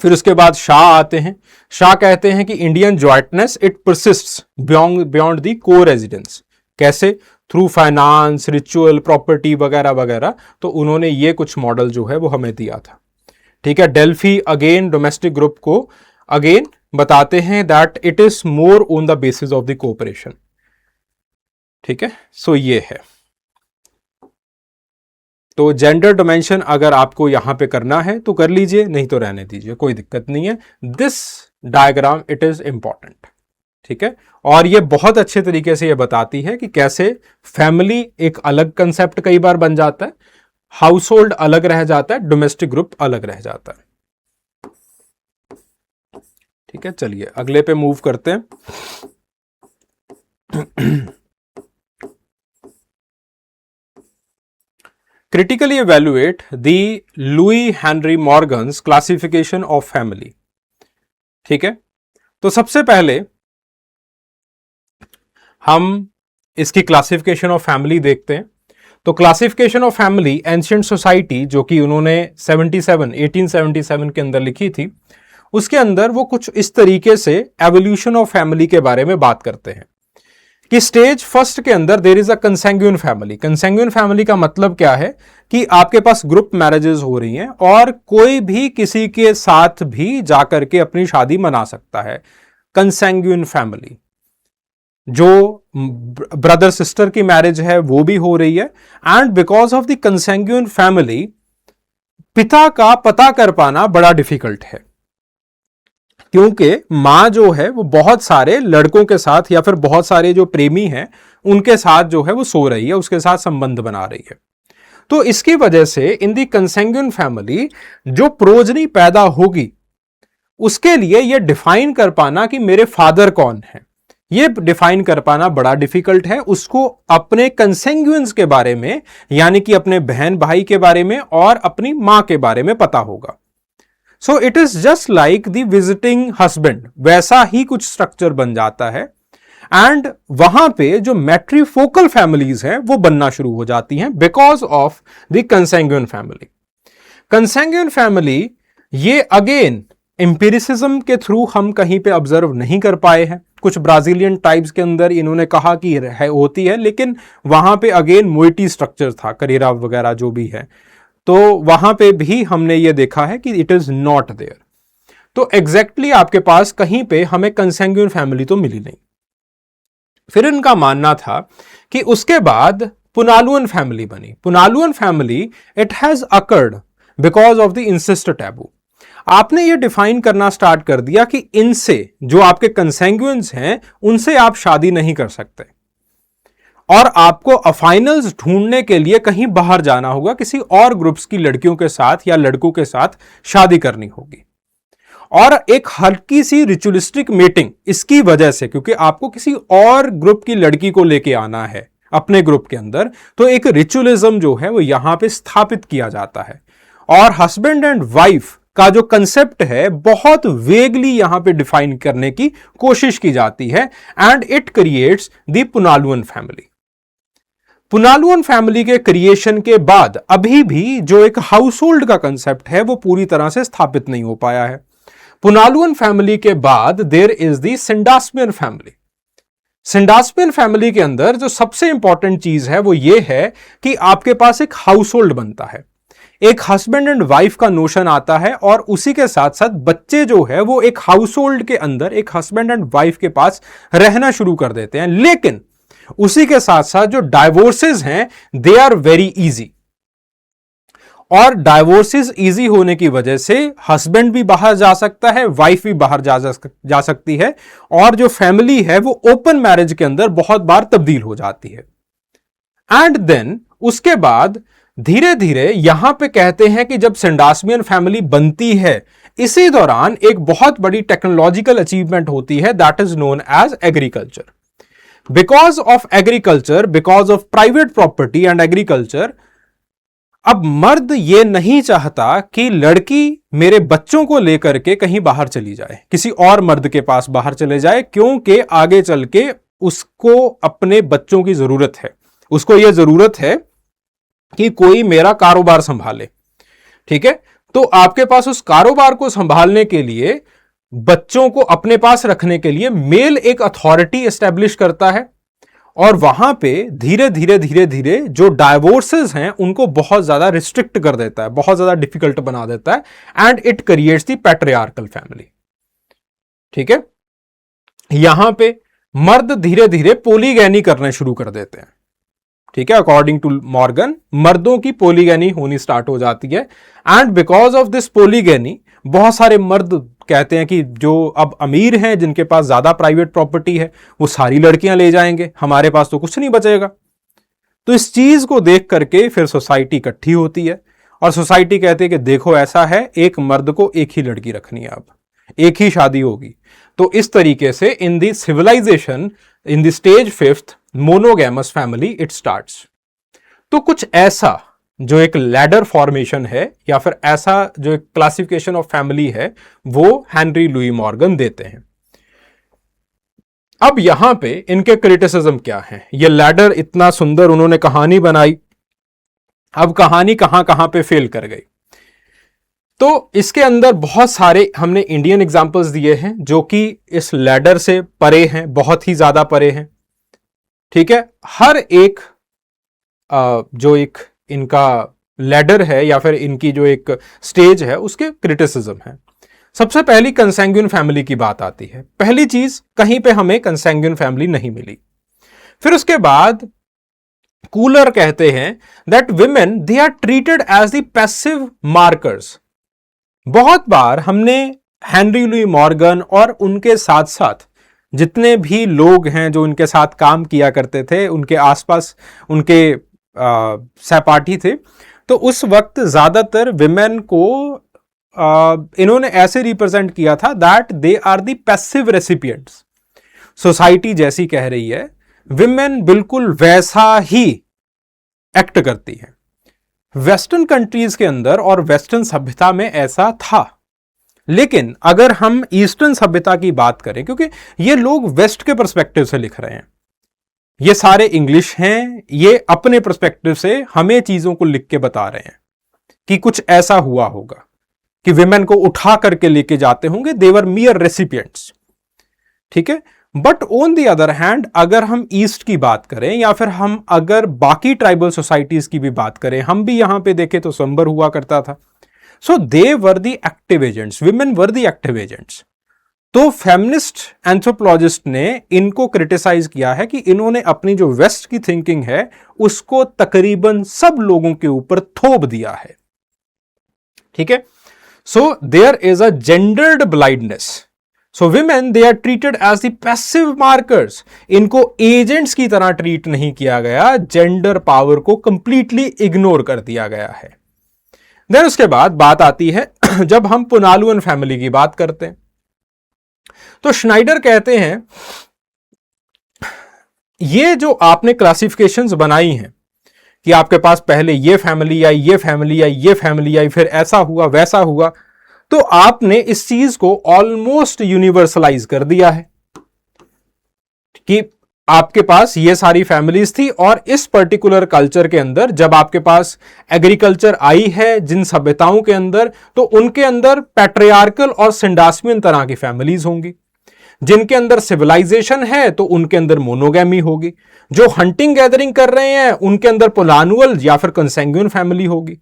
S1: फिर उसके बाद शाह आते हैं। शाह कहते हैं कि Indian jointness it persists beyond the coresidence. कैसे? थ्रू फाइनेंस, रिचुअल, प्रॉपर्टी वगैरह वगैरह। तो उन्होंने ये कुछ मॉडल जो है वो हमें दिया था। ठीक है, डेल्फी अगेन डोमेस्टिक ग्रुप को अगेन बताते हैं that it is more on the basis of the cooperation. ठीक है, सो ये है। तो जेंडर डिमेंशन अगर आपको यहां पे करना है तो कर लीजिए, नहीं तो रहने दीजिए, कोई दिक्कत नहीं है। This diagram it is important. ठीक है, और ये बहुत अच्छे तरीके से ये बताती है कि कैसे फैमिली एक अलग कंसेप्ट कई बार बन जाता है, हाउस होल्ड अलग रह जाता है, डोमेस्टिक ग्रुप अलग रह जाता है। ठीक है, चलिए अगले पे मूव करते हैं। Critically evaluate the Louis Henry Morgan's classification of family. ठीक है, तो सबसे पहले हम इसकी क्लासिफिकेशन ऑफ फैमिली देखते हैं। तो classification of family ancient society, जो कि उन्होंने 1877 के अंदर लिखी थी, उसके अंदर वो कुछ इस तरीके से एवोल्यूशन ऑफ फैमिली के बारे में बात करते हैं कि स्टेज फर्स्ट के अंदर there is a consanguine family. Consanguine family का मतलब क्या है कि आपके पास ग्रुप मैरिजेस हो रही हैं और कोई भी किसी के साथ भी जाकर के अपनी शादी मना सकता है। कंसैंग्यूइन फैमिली, जो ब्रदर सिस्टर की मैरिज है वो भी हो रही है। And because of the consanguine family पिता का पता कर पाना बड़ा डिफिकल्ट है, क्योंकि मां जो है वो बहुत सारे लड़कों के साथ या फिर बहुत सारे जो प्रेमी हैं उनके साथ जो है वो सो रही है, उसके साथ संबंध बना रही है। तो इसकी वजह से इन दी कंसैंग्यूइन फैमिली जो प्रोजनी पैदा होगी उसके लिए यह डिफाइन कर पाना कि मेरे फादर कौन है, ये डिफाइन कर पाना बड़ा डिफिकल्ट है। उसको अपने कंसैंग्यूइन्स के बारे में, यानी कि अपने बहन भाई के बारे में और अपनी मां के बारे में पता होगा। So it is just like the visiting husband, वैसा ही कुछ स्ट्रक्चर बन जाता है। एंड वहां पे जो मैट्रीफोकल फैमिलीज हैं वो बनना शुरू हो जाती हैं because of the consanguine family. Consanguine family ये अगेन एम्पिरिसिज्म के थ्रू हम कहीं पे ऑब्जर्व नहीं कर पाए हैं। कुछ ब्राजीलियन टाइप्स के अंदर इन्होंने कहा कि है होती है, लेकिन वहां पे अगेन मोइटी स्ट्रक्चर था, करेरा वगैरह जो भी है, तो वहां पे भी हमने ये देखा है कि इट इज नॉट देयर। तो एग्जैक्टली आपके पास कहीं पे हमें कंसैंग्यूइन फैमिली तो मिली नहीं। फिर इनका मानना था कि उसके बाद पुनालुअन फैमिली बनी। Punaluan family it has occurred because of the incest taboo. आपने ये डिफाइन करना स्टार्ट कर दिया कि इनसे, जो आपके कंसैंग्यूइन्स हैं, उनसे आप शादी नहीं कर सकते और आपको अफाइनल्स ढूंढने के लिए कहीं बाहर जाना होगा, किसी और ग्रुप्स की लड़कियों के साथ या लड़कों के साथ शादी करनी होगी। और एक हल्की सी रिचुअलिस्टिक मीटिंग इसकी वजह से, क्योंकि आपको किसी और ग्रुप की लड़की को लेके आना है अपने ग्रुप के अंदर, तो एक रिचुअलिज्म जो है वो यहां पे स्थापित किया जाता है। और हस्बैंड एंड वाइफ का जो कंसेप्ट है बहुत वेगली यहां पे डिफाइन करने की कोशिश की जाती है and it creates the punaluan family. Punaluan family के क्रिएशन के बाद अभी भी जो एक हाउस होल्ड का कंसेप्ट है वो पूरी तरह से स्थापित नहीं हो पाया है। पुनालुअन फैमिली के बाद there is the syndyasmian family. Syndyasmian family के अंदर जो सबसे इंपॉर्टेंट चीज है वो ये है कि आपके पास एक हाउस होल्ड बनता है, एक हस्बैंड एंड वाइफ का नोशन आता है और उसी के साथ साथ बच्चे जो है वो एक हाउस होल्ड के अंदर एक हस्बैंड एंड वाइफ के पास रहना शुरू कर देते हैं। लेकिन उसी के साथ साथ जो डाइवोर्सेस हैं दे आर वेरी इजी, और डाइवोर्सेस इजी होने की वजह से हस्बैंड भी बाहर जा सकता है, वाइफ भी बाहर जा सकती है, और जो फैमिली है वो ओपन मैरिज के अंदर बहुत बार तब्दील हो जाती है। एंड देन उसके बाद धीरे धीरे यहां पे कहते हैं कि जब सिंडास्मियन फैमिली बनती है, इसी दौरान एक बहुत बड़ी टेक्नोलॉजिकल अचीवमेंट होती है, that is known as agriculture. Because of agriculture, because of private property and agriculture, अब मर्द ये नहीं चाहता कि लड़की मेरे बच्चों को लेकर के कहीं बाहर चली जाए, किसी और मर्द के पास बाहर चले जाए, क्योंकि आगे चल के उसको अपने बच्चों की जरूरत है। उसको यह जरूरत है कि कोई मेरा कारोबार संभाले। ठीक है, तो आपके पास उस कारोबार को संभालने के लिए, बच्चों को अपने पास रखने के लिए मेल एक अथॉरिटी एस्टेब्लिश करता है, और वहां पे धीरे धीरे धीरे धीरे जो डाइवोर्सेस हैं उनको बहुत ज्यादा रिस्ट्रिक्ट कर देता है, बहुत ज्यादा डिफिकल्ट बना देता है, and it creates the patriarchal family. ठीक है, यहां पे मर्द धीरे धीरे पोलीगैनी करने शुरू कर देते हैं। ठीक है, अकॉर्डिंग टू मॉर्गन मर्दों की पोलीगैनी होनी स्टार्ट हो जाती है। एंड बिकॉज ऑफ दिस पोलीगैनी बहुत सारे मर्द कहते हैं कि जो अब अमीर हैं, जिनके पास ज्यादा प्राइवेट प्रॉपर्टी है, वो सारी लड़कियां ले जाएंगे, हमारे पास तो कुछ नहीं बचेगा। तो इस चीज को देख करके फिर सोसाइटी इकट्ठी होती है और सोसाइटी कहती है कि देखो ऐसा है, एक मर्द को एक ही लड़की रखनी है, अब एक ही शादी होगी। तो इस तरीके से in the civilisation in the stage fifth monogamous family it starts. तो कुछ ऐसा जो एक लैडर फॉर्मेशन है या फिर ऐसा जो एक क्लासिफिकेशन ऑफ फैमिली है वो हेनरी लुई मॉर्गन देते हैं। अब यहां पे इनके क्रिटिसिज्म क्या है, ये लैडर इतना सुंदर उन्होंने कहानी बनाई, अब कहानी कहां कहां पे फेल कर गई। तो इसके अंदर बहुत सारे हमने इंडियन एग्जांपल्स दिए हैं जो कि इस लैडर से परे हैं, बहुत ही ज्यादा परे हैं। ठीक है, हर एक जो एक इनका लैडर है या फिर इनकी जो एक स्टेज है उसके क्रिटिसिज्म है। सबसे पहली कंसैंग्यूइन फैमिली की बात आती है। पहली चीज, कहीं पे हमें कंसैंग्यूइन फैमिली नहीं मिली। फिर उसके बाद कूलर कहते हैं that women they are treated as the passive markers. बहुत बार हमने हेनरी लुई मॉर्गन और उनके साथ साथ जितने भी लोग हैं जो उनके साथ काम किया करते थे, उनके आसपास उनके सहपाठी थे, तो उस वक्त ज्यादातर विमेन को इन्होंने ऐसे रिप्रेजेंट किया था that they are the passive recipients. Society जैसी कह रही है, विमेन बिल्कुल वैसा ही एक्ट करती है। वेस्टर्न कंट्रीज के अंदर और वेस्टर्न सभ्यता में ऐसा था, लेकिन अगर हम ईस्टर्न सभ्यता की बात करें, क्योंकि ये लोग वेस्ट के पर्सपेक्टिव से लिख रहे हैं, ये सारे इंग्लिश हैं, ये अपने पर्सपेक्टिव से हमें चीजों को लिख के बता रहे हैं कि कुछ ऐसा हुआ होगा कि विमेन को उठा करके लेके जाते होंगे, देवर मियर रेसिपिएंट्स। ठीक है, but on the other hand अगर हम ईस्ट की बात करें या फिर हम अगर बाकी ट्राइबल सोसाइटीज की भी बात करें, हम भी यहां पे देखें तो संबर हुआ करता था। So they were the active agents, women were the active agents. तो फेमिनिस्ट एंथ्रोपोलॉजिस्ट ने इनको क्रिटिसाइज किया है कि इन्होंने अपनी जो वेस्ट की थिंकिंग है उसको तकरीबन सब लोगों के ऊपर थोप दिया है। ठीक है, so there is a gendered blindness. So women they are treated as the passive markers. इनको एजेंट्स की तरह ट्रीट नहीं किया गया, जेंडर पावर को कंप्लीटली इग्नोर कर दिया गया है। देन उसके बाद बात आती है जब हम पुनालुअन फैमिली की बात करते हैं, तो श्नाइडर कहते हैं ये जो आपने क्लासिफिकेशंस बनाई हैं कि आपके पास पहले ये फैमिली आई, ये फैमिली आई, ये फैमिली आई, फिर ऐसा हुआ वैसा हुआ, तो आपने इस चीज को ऑलमोस्ट यूनिवर्सलाइज कर दिया है कि आपके पास ये सारी फैमिलीज थी और इस पर्टिकुलर कल्चर के अंदर जब आपके पास एग्रीकल्चर आई है जिन सभ्यताओं के अंदर, तो उनके अंदर पैट्रियार्कल और सिंडास्मियन तरह की फैमिलीज होंगी। जिनके अंदर सिविलाइजेशन है तो उनके अंदर मोनोगैमी होगी। जो हंटिंग गैदरिंग कर रहे हैं उनके अंदर पोलानुअल या फिर कंसैंग्यूइन फैमिली होगी।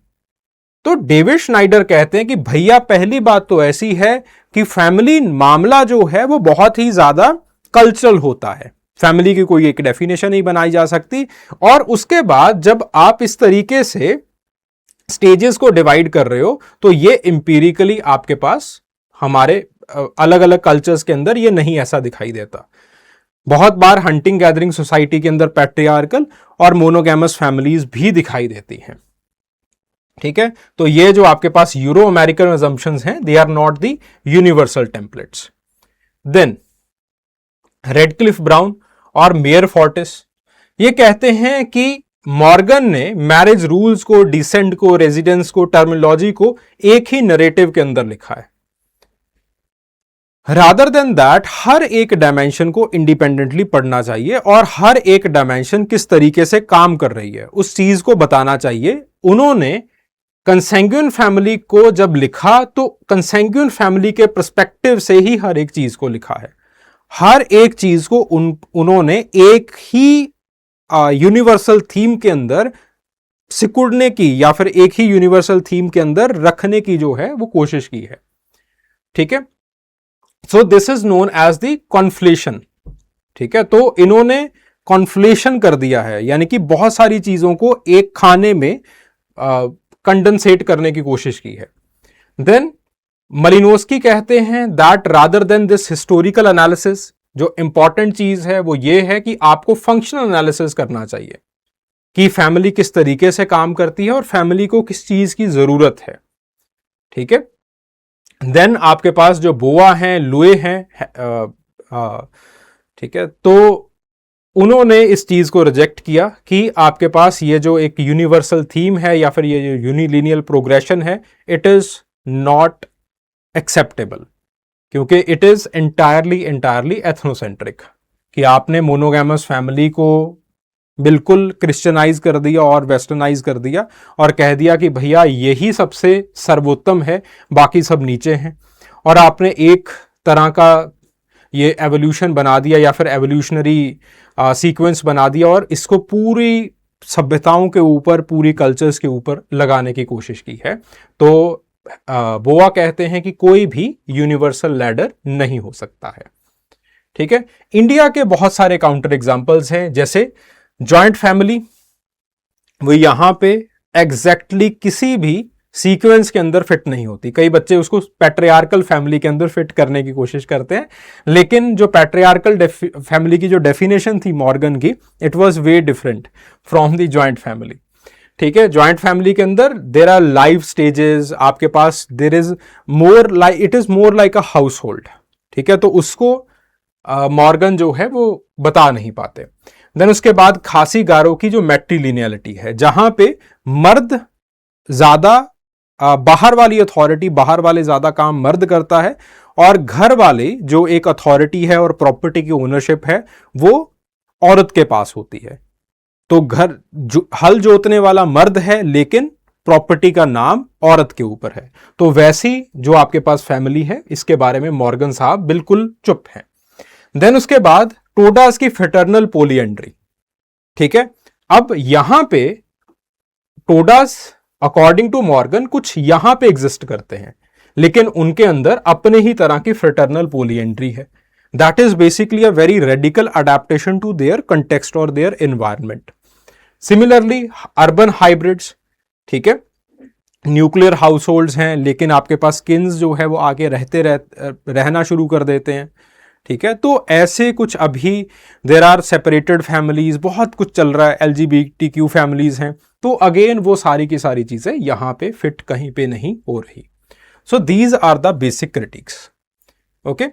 S1: तो डेविड श्नाइडर कहते हैं कि भैया पहली बात तो ऐसी है कि फैमिली मामला जो है वो बहुत ही ज्यादा कल्चरल होता है, फैमिली की कोई एक डेफिनेशन नहीं बनाई जा सकती। और उसके बाद जब आप इस तरीके से स्टेजेस को डिवाइड कर रहे हो तो ये इंपीरिकली आपके पास हमारे अलग अलग कल्चर्स के अंदर ये नहीं ऐसा दिखाई देता। बहुत बार हंटिंग गैदरिंग सोसाइटी के अंदर पैट्रियार्कल और मोनोगैमस फैमिलीज भी दिखाई देती हैं। ठीक है, तो ये जो आपके पास यूरो अमेरिकन अजम्पशंस हैं, they are not the universal templates. Then Radcliffe Brown और मेयर फोर्टिस ये कहते हैं कि मॉर्गन ने मैरिज रूल्स को, डिसेंट को, रेजिडेंस को, टर्मिनोलॉजी को एक ही नरेटिव के अंदर लिखा है। रादर देन दैट हर एक डायमेंशन को इंडिपेंडेंटली पढ़ना चाहिए और हर एक डायमेंशन किस तरीके से काम कर रही है उस चीज को बताना चाहिए। उन्होंने कंसैंग्यूइन फैमिली को जब लिखा तो कंसैंग्यूइन फैमिली के पर्सपेक्टिव से ही हर एक चीज को लिखा है। हर एक चीज को उन्होंने एक ही यूनिवर्सल थीम के अंदर सिकुड़ने की या फिर एक ही यूनिवर्सल थीम के अंदर रखने की जो है वो कोशिश की है। ठीक है, so this is known as the conflation. ठीक है, तो इन्होंने कॉन्फ्लेशन कर दिया है, यानी कि बहुत सारी चीजों को एक खाने में कंडेंसेट करने की कोशिश की है। देन मलिनोस्की कहते हैं that rather than this historical analysis, जो इंपॉर्टेंट चीज है वो ये है कि आपको फंक्शनल एनालिसिस करना चाहिए कि फैमिली किस तरीके से काम करती है और फैमिली को किस चीज की जरूरत है। ठीक है, देन आपके पास जो बोआ हैं, लुए हैं, ठीक है, तो उन्होंने इस चीज को रिजेक्ट किया कि आपके पास ये जो एक यूनिवर्सल थीम है या फिर ये जो यूनिलिनियल प्रोग्रेशन है, इट इज नॉट एक्सेप्टेबल, क्योंकि इट इज एंटायरली एथनोसेंट्रिक, कि आपने मोनोगैमस फैमिली को बिल्कुल क्रिश्चियनाइज कर दिया और वेस्टर्नाइज कर दिया और कह दिया कि भैया यही सबसे सर्वोत्तम है, बाकी सब नीचे हैं, और आपने एक तरह का ये एवोल्यूशन बना दिया या फिर एवोल्यूशनरी सीक्वेंस बना दिया और इसको पूरी सभ्यताओं के ऊपर, पूरी कल्चर्स के ऊपर लगाने की कोशिश की है। तो बोआ कहते हैं कि कोई भी यूनिवर्सल लैडर नहीं हो सकता है। ठीक है, इंडिया के बहुत सारे काउंटर एग्जांपल्स हैं, जैसे जॉइंट फैमिली, वो यहां पे एग्जैक्टली किसी भी सीक्वेंस के अंदर फिट नहीं होती। कई बच्चे उसको पैट्रियार्कल फैमिली के अंदर फिट करने की कोशिश करते हैं, लेकिन जो पैट्रियार्कल फैमिली की जो डेफिनेशन थी मॉर्गन की, it was way different from the joint family. ठीक है, जॉइंट फैमिली के अंदर देर आर लाइफ स्टेजेस, आपके पास there is more like, it is more like a household. ठीक है, तो उसको मॉर्गन जो है वो बता नहीं पाते। देन उसके बाद खासी गारो की जो मैट्रिलिनियलिटी है, जहां पे मर्द ज्यादा बाहर वाली अथॉरिटी, बाहर वाले ज्यादा काम मर्द करता है और घर वाले जो एक अथॉरिटी है और प्रॉपर्टी की ओनरशिप है वो औरत के पास होती है। तो घर हल जोतने वाला मर्द है लेकिन प्रॉपर्टी का नाम औरत के ऊपर है। तो वैसी जो आपके पास फैमिली है, इसके बारे में मॉर्गन साहब बिल्कुल चुप हैं। देन उसके बाद टोडास की फिटर्नल पोलिएंड्री। ठीक है, अब यहां पे टोडास अकॉर्डिंग टू मॉर्गन कुछ यहां पे एग्जिस्ट करते हैं, लेकिन उनके अंदर अपने ही तरह की फ्रेटर्नल पोलिएंड्री है। That is basically a very radical adaptation to their context और their environment. Similarly urban hybrids, ठीक है, न्यूक्लियर हाउस होल्ड्स हैं, लेकिन आपके पास किन्स जो है वो आगे रहना शुरू कर देते हैं। ठीक है, तो ऐसे कुछ अभी देर आर सेपरेटेड फैमिलीज, बहुत कुछ चल रहा है, LGBTQ फैमिलीज हैं। तो अगेन वो सारी की सारी चीजें यहां पे फिट कहीं पे नहीं हो रही। So these are the basic critiques, okay,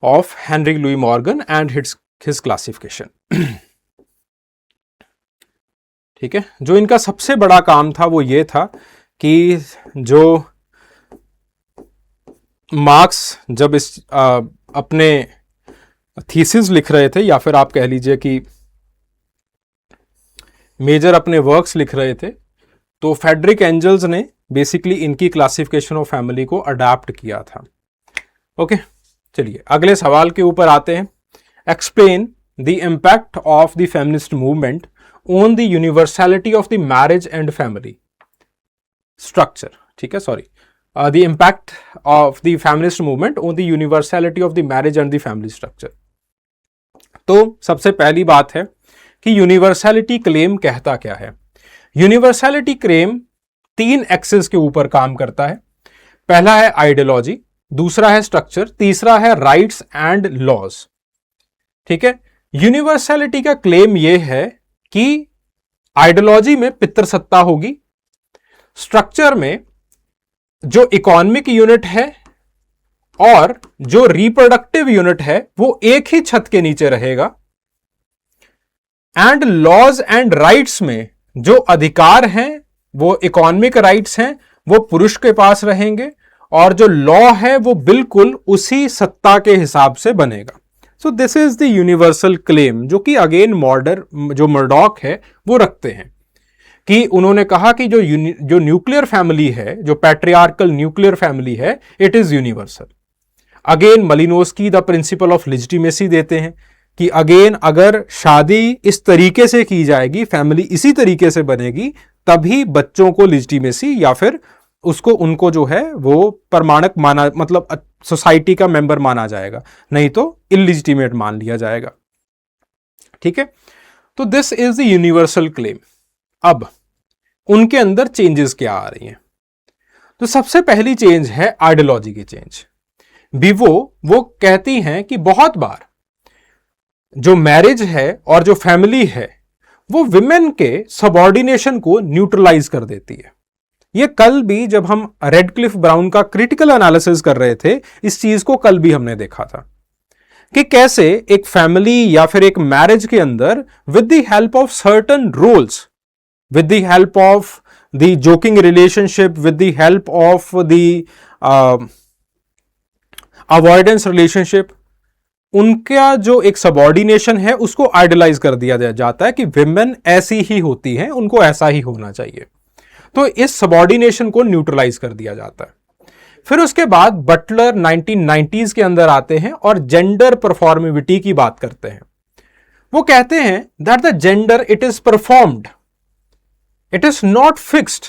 S1: of Henry Louis Morgan and his classification. ठीक है, जो इनका सबसे बड़ा काम था वो ये था कि जो मार्क्स जब इस अपने थीसिस लिख रहे थे, या फिर आप कह लीजिए कि मेजर अपने वर्क्स लिख रहे थे, तो फ्रेडरिक एंजल्स ने बेसिकली इनकी क्लासिफिकेशन ऑफ फैमिली को अडॉप्ट किया था। ओके, चलिए अगले सवाल के ऊपर आते हैं। Explain the impact of the feminist movement on the universality of the marriage and family structure. ठीक है, sorry, the impact of the feminist movement on the universality of the marriage and the family structure। तो सबसे पहली बात है कि universality claim कहता क्या है। यूनिवर्सैलिटी क्लेम 3 एक्सेस के ऊपर काम करता है। पहला है आइडियोलॉजी, दूसरा है स्ट्रक्चर, तीसरा है राइट्स एंड लॉज। ठीक है, यूनिवर्सैलिटी का क्लेम यह है कि आइडियोलॉजी में पितृसत्ता होगी, स्ट्रक्चर में जो इकोनॉमिक यूनिट है और जो रिप्रोडक्टिव यूनिट है वो एक ही छत के नीचे रहेगा, एंड लॉज एंड राइट्स में जो अधिकार हैं वो इकोनॉमिक राइट्स हैं वो पुरुष के पास रहेंगे, और जो लॉ है वो बिल्कुल उसी सत्ता के हिसाब से बनेगा। सो this is the universal claim, जो कि अगेन जो मर्डॉक है वो रखते हैं, कि उन्होंने कहा कि जो न्यूक्लियर फैमिली है, जो पैट्रियार्कल न्यूक्लियर फैमिली है, it is universal. Again Malinowski the principle of legitimacy देते हैं कि अगेन अगर शादी इस तरीके से की जाएगी, फैमिली इसी तरीके से बनेगी, तभी बच्चों को लेजिटिमेसी या फिर उसको उनको जो है वो प्रमाणक माना, मतलब सोसाइटी का मेंबर माना जाएगा, नहीं तो इलिजिटिमेट मान लिया जाएगा। ठीक है, तो this is the universal claim. अब उनके अंदर चेंजेस क्या आ रही हैं? तो सबसे पहली चेंज है आइडियोलॉजी की चेंज। विवो वो कहती हैं कि बहुत बार जो मैरिज है और जो फैमिली है वो विमेन के सबऑर्डिनेशन को न्यूट्रलाइज कर देती है। ये कल भी जब हम रेडक्लिफ ब्राउन का क्रिटिकल एनालिसिस कर रहे थे, इस चीज को कल भी हमने देखा था कि कैसे एक फैमिली या फिर एक मैरिज के अंदर with the help of certain rules, with the help of the joking relationship, with the help of the avoidance relationship, उनका जो एक सबऑर्डिनेशन है उसको आइडलाइज कर दिया जाता है कि विमेन ऐसी ही होती हैं, उनको ऐसा ही होना चाहिए। तो इस सबऑर्डिनेशन को न्यूट्रलाइज कर दिया जाता है। फिर उसके बाद बटलर 1990s के अंदर आते हैं और जेंडर परफॉर्मेबिलिटी की बात करते हैं। वो कहते हैं that the gender it is performed, it is not fixed.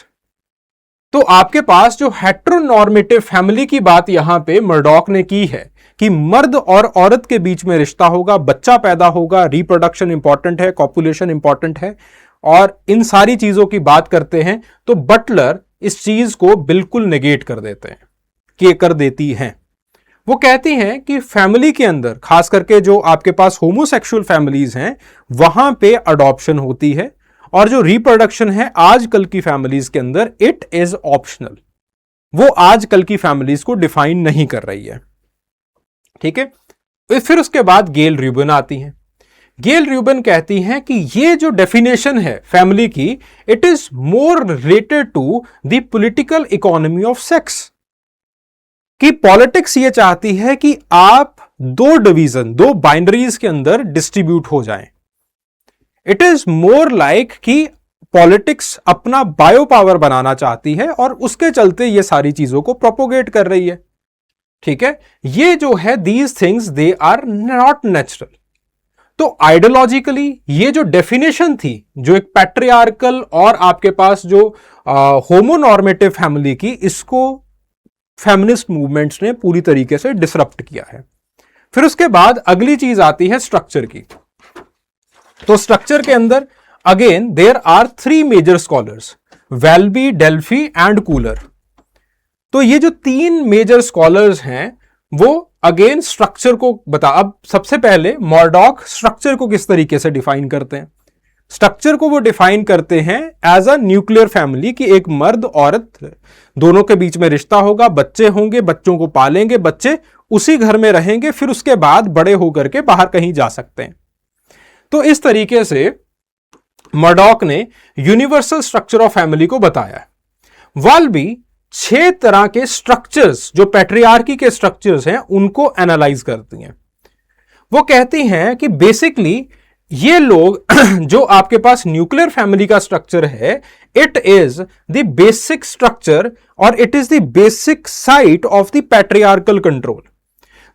S1: तो आपके पास जो हेट्रोनॉर्मेटिव फैमिली की बात यहां पे मर्डॉक ने की है कि मर्द और औरत के बीच में रिश्ता होगा, बच्चा पैदा होगा, रिप्रोडक्शन इंपॉर्टेंट है, कॉपुलेशन इंपॉर्टेंट है, और इन सारी चीजों की बात करते हैं, तो बटलर इस चीज को बिल्कुल नेगेट कर देते हैं, कि कर देती हैं। वो कहती हैं कि फैमिली के अंदर खास करके जो आपके पास होमोसेक्सुअल फैमिलीज हैं वहां पे अडॉप्शन होती है, और जो रिप्रोडक्शन है आजकल की फैमिलीज के अंदर इट इज ऑप्शनल। वो आजकल की फैमिलीज को डिफाइन नहीं कर रही है। ठीक है, फिर उसके बाद गेल र्यूबिन आती हैं। गेल र्यूबिन कहती हैं कि ये जो डेफिनेशन है फैमिली की, it is more related to the political economy of sex. कि पॉलिटिक्स ये चाहती है कि आप दो डिवीजन, दो बाइनरीज के अंदर डिस्ट्रीब्यूट हो जाएं। इट इज मोर लाइक कि पॉलिटिक्स अपना बायो पावर बनाना चाहती है और उसके चलते ये सारी चीजों को प्रोपोगेट कर रही है। ठीक है, ये जो है these things they are not natural. तो आइडियोलॉजिकली ये जो डेफिनेशन थी, जो एक पैट्रियार्कल और आपके पास जो होमोनॉर्मेटिव फैमिली की, इसको फेमिनिस्ट मूवमेंट्स ने पूरी तरीके से डिसरप्ट किया है। फिर उसके बाद अगली चीज आती है स्ट्रक्चर की। तो स्ट्रक्चर के अंदर again there are 3 major scholars, Welby, Delphy and Cooler. तो ये जो 3 मेजर स्कॉलर्स हैं वो अगेन स्ट्रक्चर को अब सबसे पहले मर्डॉक स्ट्रक्चर को किस तरीके से डिफाइन करते हैं? स्ट्रक्चर को वो डिफाइन करते हैं एज अ न्यूक्लियर फैमिली, की एक मर्द औरत दोनों के बीच में रिश्ता होगा, बच्चे होंगे, बच्चों को पालेंगे, बच्चे उसी घर में रहेंगे, फिर उसके बाद बड़े होकर के बाहर कहीं जा सकते हैं। तो इस तरीके से मर्डॉक ने यूनिवर्सल स्ट्रक्चर ऑफ फैमिली को बताया। वाल्बी 6 तरह के स्ट्रक्चर्स, जो पैट्रियार्की के स्ट्रक्चर्स हैं, उनको एनालाइज करती हैं। वो कहती हैं कि बेसिकली ये लोग जो आपके पास न्यूक्लियर फैमिली का स्ट्रक्चर है, it is the basic structure और it is the basic site of the patriarchal control,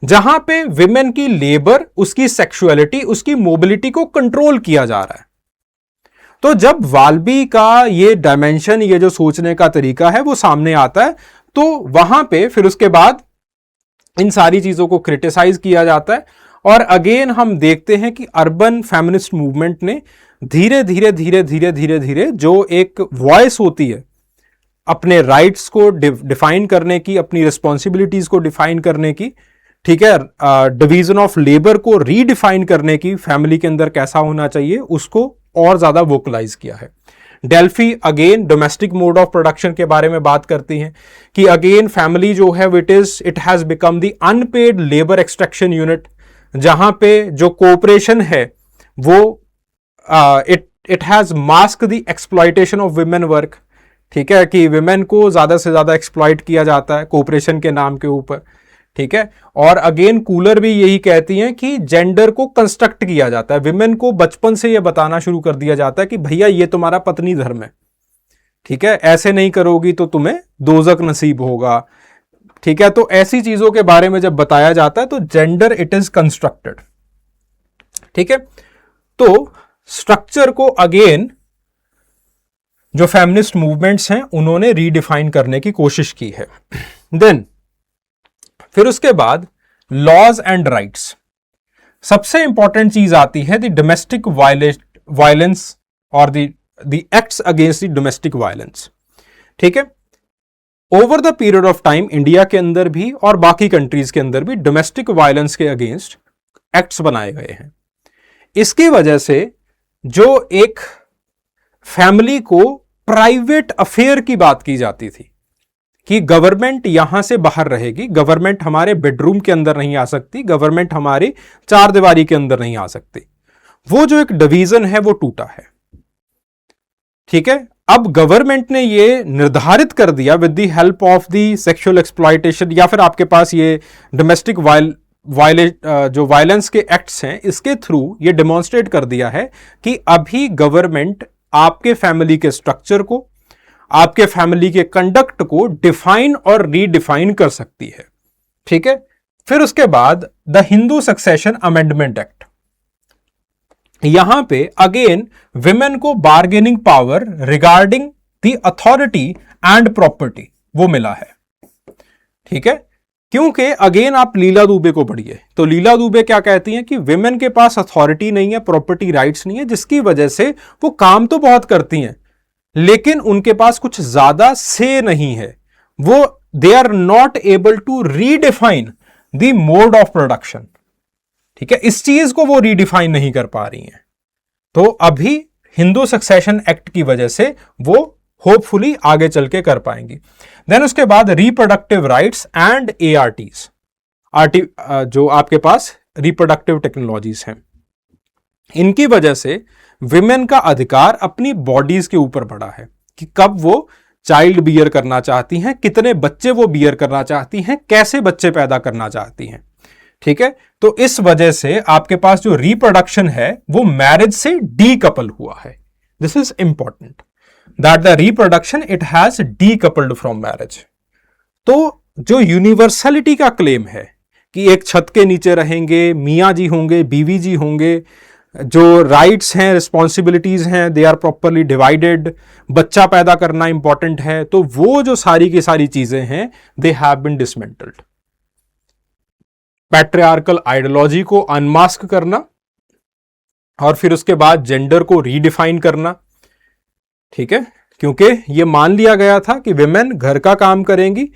S1: जहां पे विमेन की लेबर, उसकी सेक्सुअलिटी, उसकी मोबिलिटी को कंट्रोल किया जा रहा है। तो जब वाल्बी का ये डायमेंशन, ये जो सोचने का तरीका है वो सामने आता है, तो वहां पे फिर उसके बाद इन सारी चीजों को क्रिटिसाइज किया जाता है। और अगेन हम देखते हैं कि अर्बन फेमिनिस्ट मूवमेंट ने धीरे धीरे धीरे धीरे धीरे धीरे जो एक वॉइस होती है अपने राइट्स को डिफाइन करने की, अपनी रिस्पॉन्सिबिलिटीज को डिफाइन करने की, ठीक है, डिवीजन ऑफ लेबर को रीडिफाइन करने की, फैमिली के अंदर कैसा होना चाहिए, उसको और ज्यादा वोकलाइज किया है। Delphi again domestic mode of production के बारे में बात करती हैं कि अगेन फैमिली जो है it has become the unpaid labour extraction unit, जहां पे जो कोऑपरेशन है वो it has mask the exploitation of women work. ठीक है, कि विमेन को ज्यादा से ज्यादा एक्सप्लॉयट किया जाता है कोऑपरेशन के नाम के ऊपर। ठीक है, और अगेन कूलर भी यही कहती हैं कि जेंडर को कंस्ट्रक्ट किया जाता है, विमेन को बचपन से यह बताना शुरू कर दिया जाता है कि भैया ये तुम्हारा पत्नी धर्म है, ठीक है, ऐसे नहीं करोगी तो तुम्हें दोजक नसीब होगा। ठीक है, तो ऐसी चीजों के बारे में जब बताया जाता है तो जेंडर इट इज कंस्ट्रक्टेड। ठीक है, तो स्ट्रक्चर को अगेन जो फेमिनिस्ट मूवमेंट्स हैं उन्होंने रीडिफाइन करने की कोशिश की है। देन फिर उसके बाद लॉज एंड राइट्स। सबसे इंपॉर्टेंट चीज आती है द डोमेस्टिक वायलेंस और the acts against the domestic violence. ठीक है, over the period of time India के अंदर भी और बाकी कंट्रीज के अंदर भी डोमेस्टिक वायलेंस के अगेंस्ट एक्ट्स बनाए गए हैं। इसकी वजह से जो एक फैमिली को प्राइवेट अफेयर की बात की जाती थी कि गवर्नमेंट यहां से बाहर रहेगी, गवर्नमेंट हमारे बेडरूम के अंदर नहीं आ सकती, गवर्नमेंट हमारी चार दीवारी के अंदर नहीं आ सकती, वो जो एक डिवीजन है वो टूटा है। ठीक है, अब गवर्नमेंट ने ये निर्धारित कर दिया with the help of the sexual exploitation या फिर आपके पास ये डोमेस्टिक जो वायलेंस के एक्ट्स हैं, इसके थ्रू ये डेमोन्स्ट्रेट कर दिया है कि अभी गवर्नमेंट आपके फैमिली के स्ट्रक्चर को, आपके फैमिली के कंडक्ट को डिफाइन और रीडिफाइन कर सकती है। ठीक है, फिर उसके बाद the Hindu succession amendment act. यहां पे अगेन विमेन को bargaining power regarding the authority and property वो मिला है। ठीक है, क्योंकि अगेन आप लीला दुबे को पढ़िए तो लीला दुबे क्या कहती हैं कि विमेन के पास अथॉरिटी नहीं है, प्रॉपर्टी राइट्स नहीं है, जिसकी वजह से वो काम तो बहुत करती हैं लेकिन उनके पास कुछ ज्यादा से नहीं है। वो they are not able to redefine the mode of production. ठीक है, इस चीज को वो रीडिफाइन नहीं कर पा रही हैं। तो अभी हिंदू सक्सेशन एक्ट की वजह से वो होपफुली आगे चल के कर पाएंगी। देन उसके बाद रिप्रोडक्टिव राइट्स एंड ARTs, जो आपके पास रिप्रोडक्टिव टेक्नोलॉजीज हैं, इनकी वजह से विमेन का अधिकार अपनी बॉडीज के ऊपर बढ़ा है कि कब वो चाइल्ड बियर करना चाहती हैं, कितने बच्चे वो बियर करना चाहती हैं, कैसे बच्चे पैदा करना चाहती हैं। ठीक है, तो इस वजह से आपके पास जो रिप्रोडक्शन है वो मैरिज से डीकपल हुआ है। This is important that the reproduction it has decoupled from marriage. तो जो यूनिवर्सलिटी का क्लेम है कि एक छत के नीचे रहेंगे, मियाँ जी होंगे, बीवी जी होंगे, जो राइट्स हैं, रिस्पॉन्सिबिलिटीज हैं, दे आर प्रॉपरली डिवाइडेड, बच्चा पैदा करना इंपॉर्टेंट है, तो वो जो सारी की सारी चीजें हैं they have been dismantled. Patriarchal ideology को अनमास्क करना और फिर उसके बाद जेंडर को रीडिफाइन करना। ठीक है, क्योंकि ये मान लिया गया था कि विमेन घर का काम करेंगी,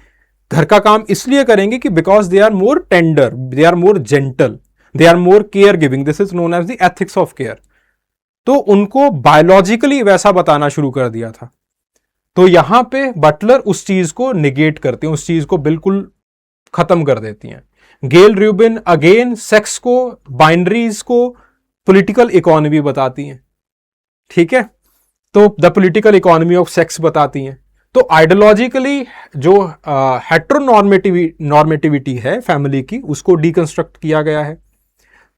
S1: घर का काम इसलिए करेंगे कि because they are more tender, they are more gentle, they are more care giving, this is known as the ethics of care. तो उनको बायोलॉजिकली वैसा बताना शुरू कर दिया था। तो यहां पे बटलर उस चीज को निगेट करती हैं, उस चीज को बिल्कुल खत्म कर देती हैं। गेल रूबिन अगेन सेक्स को, बाइनरीज को पॉलिटिकल इकोनॉमी बताती हैं। ठीक है, तो the political economy of sex बताती हैं। तो आइडियोलॉजिकली जो हेटेरोनॉर्मेटिविटी है फैमिली की, उसको डीकंस्ट्रक्ट किया गया है,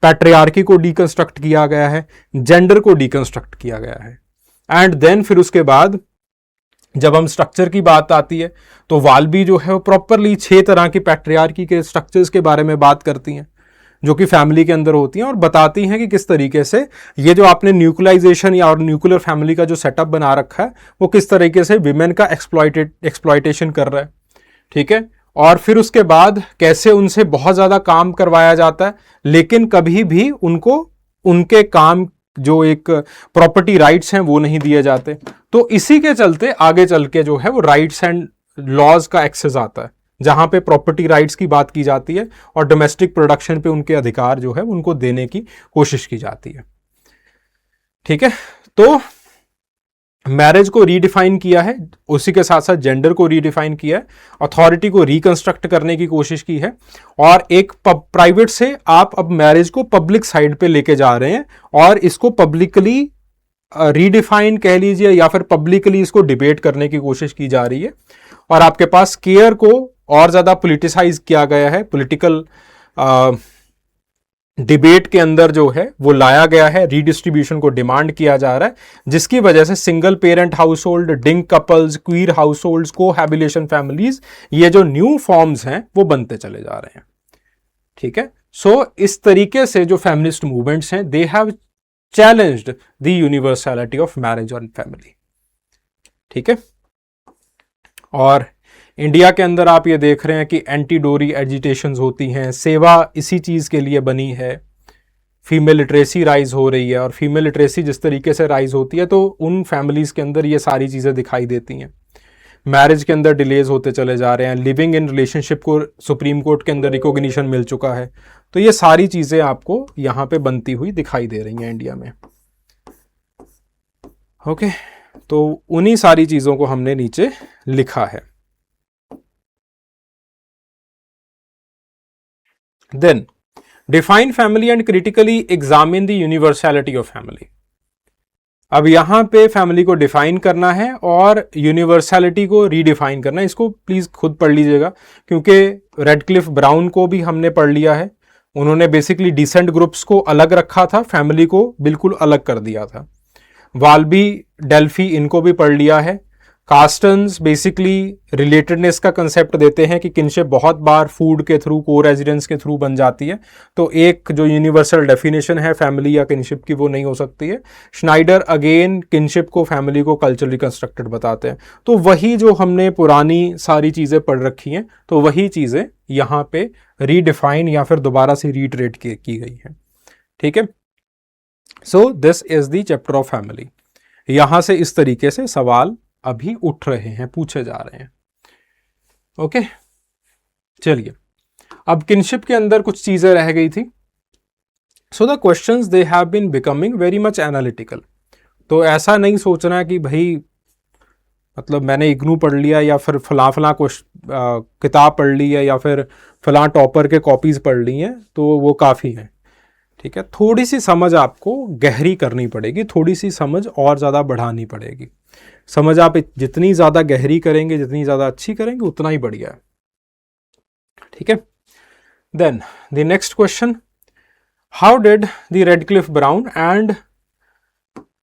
S1: पैट्रियार्की को डीकंस्ट्रक्ट किया गया है, जेंडर को डीकंस्ट्रक्ट किया गया है। एंड देन फिर उसके बाद जब हम स्ट्रक्चर की बात आती है तो वाल्बी जो है वो प्रॉपरली 6 तरह की पैट्रियार्की के स्ट्रक्चर्स के बारे में बात करती हैं जो कि फैमिली के अंदर होती हैं और बताती हैं कि किस तरीके से ये जो आपने न्यूक्लियाइजेशन या और न्यूक्लियर फैमिली का जो सेटअप बना रखा है वो किस तरीके से विमेन का एक्सप्लॉयटेशन कर रहा है। ठीक है, और फिर उसके बाद कैसे उनसे बहुत ज़्यादा काम करवाया जाता है लेकिन कभी भी उनको उनके काम जो एक प्रॉपर्टी राइट्स हैं वो नहीं दिए जाते। तो इसी के चलते आगे चल के जो है वो राइट्स एंड लॉज का एक्सेस आता है जहां पे प्रॉपर्टी राइट्स की बात की जाती है और डोमेस्टिक प्रोडक्शन पे उनके अधिकार जो है उनको देने की कोशिश की जाती है। ठीक है, तो मैरिज को रीडिफाइन किया है, उसी के साथ साथ जेंडर को रीडिफाइन किया है, अथॉरिटी को रिकंस्ट्रक्ट करने की कोशिश की है और एक प्राइवेट से आप अब मैरिज को पब्लिक साइड पे लेके जा रहे हैं और इसको पब्लिकली रीडिफाइन कह लीजिए या फिर पब्लिकली इसको डिबेट करने की कोशिश की जा रही है। और आपके पास केयर को और ज्यादा पॉलिटिसाइज किया गया है, पॉलिटिकल डिबेट के अंदर जो है वो लाया गया है, रीडिस्ट्रीब्यूशन को डिमांड किया जा रहा है, जिसकी वजह से single parent household, DINK couples, queer household, cohabitation families, ये जो न्यू फॉर्म्स हैं वो बनते चले जा रहे हैं। ठीक है, सो इस तरीके से जो फेमिनिस्ट मूवमेंट्स हैं they have challenged the universality of marriage और फैमिली। ठीक है। और इंडिया के अंदर आप ये देख रहे हैं कि एंटी डोरी एजिटेशंस होती हैं, सेवा इसी चीज़ के लिए बनी है, फीमेल लिटरेसी राइज हो रही है, और फीमेल लिटरेसी जिस तरीके से राइज होती है तो उन फैमिलीज़ के अंदर ये सारी चीज़ें दिखाई देती हैं। मैरिज के अंदर डिलेज होते चले जा रहे हैं, लिविंग इन रिलेशनशिप को सुप्रीम कोर्ट के अंदर रिकॉग्निशन मिल चुका है। तो ये सारी चीज़ें आपको यहाँ पे बनती हुई दिखाई दे रही हैं इंडिया में। ओके, तो उन्हीं सारी चीज़ों को हमने नीचे लिखा है। Then define family and critically examine the universality of family. अब यहां पे फैमिली को डिफाइन करना है और यूनिवर्सैलिटी को रीडिफाइन करना है। इसको प्लीज खुद पढ़ लीजिएगा, क्योंकि रेडक्लिफ ब्राउन को भी हमने पढ़ लिया है। उन्होंने बेसिकली डिसेंट ग्रुप्स को अलग रखा था, फैमिली को बिल्कुल अलग कर दिया था। वाल्बी, डेल्फी, इनको भी पढ़ लिया है। कास्टन्स बेसिकली रिलेटेडनेस का कंसेप्ट देते हैं कि किनशिप बहुत बार फूड के थ्रू, को रेजिडेंस के थ्रू बन जाती है, तो एक जो यूनिवर्सल डेफिनेशन है फैमिली या किनशिप की वो नहीं हो सकती है। श्नाइडर अगेन किनशिप को, फैमिली को कल्चरली कंस्ट्रक्टेड बताते हैं। तो वही जो हमने पुरानी सारी चीज़ें पढ़ रखी हैं, तो वही चीज़ें यहाँ पे रीडिफाइन या फिर दोबारा से रीट्रेट की गई हैं। ठीक है, so this is the chapter of family. यहां से इस तरीके से सवाल अभी उठ रहे हैं, पूछे जा रहे हैं। ओके, चलिए, अब किनशिप के अंदर कुछ चीजें रह गई थी। So the questions they have been becoming very much analytical. तो ऐसा नहीं सोचना कि भाई मतलब मैंने इग्नू पढ़ लिया या फिर फला किताब पढ़ ली है या फिर फला टॉपर के कॉपीज पढ़ ली हैं तो वो काफ़ी है। ठीक है, थोड़ी सी समझ आपको गहरी करनी पड़ेगी, थोड़ी सी समझ और ज़्यादा बढ़ानी पड़ेगी। समझ आप जितनी ज़्यादा गहरी करेंगे, जितनी ज़्यादा अच्छी करेंगे, उतना ही बढ़िया है। ठीक है, then the next question, how did the Radcliffe Brown and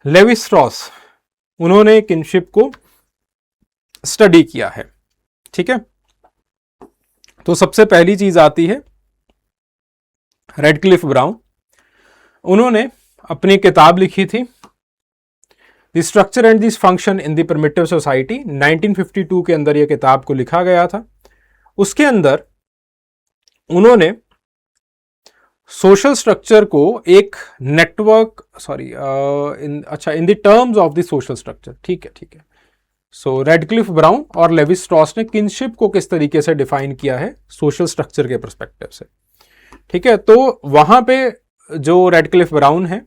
S1: Levi Strauss, उन्होंने किनशिप को स्टडी किया है। ठीक है, तो सबसे पहली चीज आती है रेडक्लिफ ब्राउन, उन्होंने अपनी किताब लिखी थी the structure and this function in the primitive society. 1952 के अंदर यह किताब को लिखा गया था। उसके अंदर उन्होंने सोशल स्ट्रक्चर को एक network, in the terms of the social structure. ठीक है, सो रेडक्लिफ ब्राउन और लेवी स्ट्रॉस ने किनशिप को किस तरीके से डिफाइन किया है सोशल स्ट्रक्चर के पर्सपेक्टिव से। ठीक है, तो वहां पे जो रेडक्लिफ ब्राउन है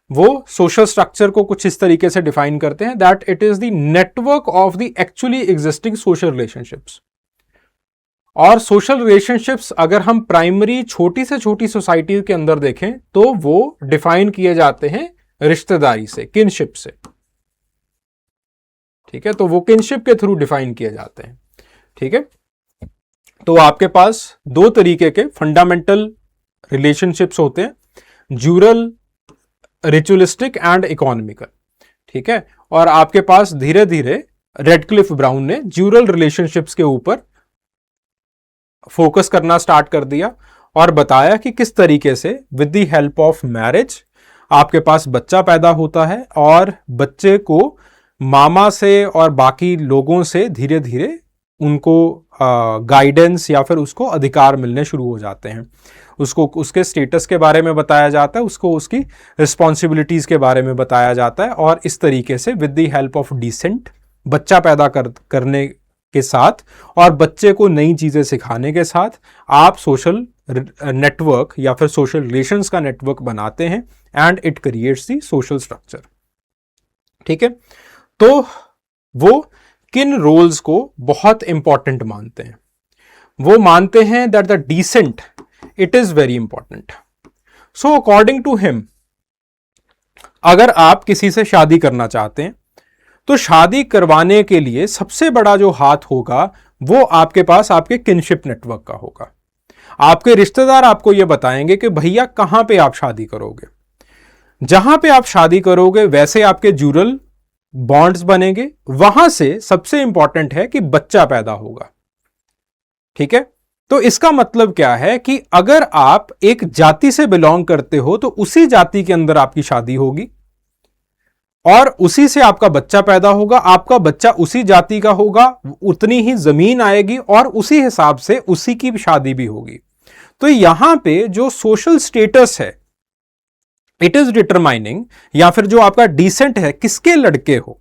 S1: वो सोशल स्ट्रक्चर को कुछ इस तरीके से डिफाइन करते हैं that it is the network of the actually existing social relationships. और सोशल रिलेशनशिप्स अगर हम प्राइमरी छोटी से छोटी सोसाइटी के अंदर देखें तो वो डिफाइन किए जाते हैं रिश्तेदारी से, किनशिप से। ठीक है, तो वो किनशिप के थ्रू डिफाइन किए जाते हैं। ठीक है, तो आपके पास दो तरीके के फंडामेंटल रिलेशनशिप्स होते हैं, ज्यूरल, रिचुअलिस्टिक एंड इकोनॉमिकल। ठीक है, और आपके पास धीरे धीरे रेडक्लिफ ब्राउन ने ज्यूरल रिलेशनशिप्स के ऊपर फोकस करना स्टार्ट कर दिया और बताया कि किस तरीके से with the help of marriage आपके पास बच्चा पैदा होता है और बच्चे को मामा से और बाकी लोगों से धीरे धीरे उनको गाइडेंस या फिर उसको अधिकार मिलने शुरू हो जाते हैं। उसको उसके स्टेटस के बारे में बताया जाता है, उसको उसकी रिस्पॉन्सिबिलिटीज के बारे में बताया जाता है, और इस तरीके से with the help of descent बच्चा पैदा करने के साथ और बच्चे को नई चीजें सिखाने के साथ आप सोशल नेटवर्क या फिर सोशल रिलेशंस का नेटवर्क बनाते हैं and it creates the social structure. ठीक है, तो वो किन रोल्स को बहुत इंपॉर्टेंट मानते हैं? वो मानते हैं that the descent it is very important. So according to him, अगर आप किसी से शादी करना चाहते हैं तो शादी करवाने के लिए सबसे बड़ा जो हाथ होगा वो आपके पास आपके किनशिप नेटवर्क का होगा। आपके रिश्तेदार आपको यह बताएंगे कि भैया कहां पे आप शादी करोगे, जहां पे आप शादी करोगे वैसे आपके ज्यूरल बॉन्ड्स बनेंगे, वहां से सबसे इंपॉर्टेंट है कि बच्चा पैदा होगा। ठीक है, तो इसका मतलब क्या है कि अगर आप एक जाति से बिलोंग करते हो तो उसी जाति के अंदर आपकी शादी होगी, और उसी से आपका बच्चा पैदा होगा, आपका बच्चा उसी जाति का होगा, उतनी ही जमीन आएगी और उसी हिसाब से उसी की शादी भी होगी। तो यहां पे जो सोशल स्टेटस है, इट इज डिटरमाइनिंग, या फिर जो आपका डिसेंट है, किसके लड़के हो,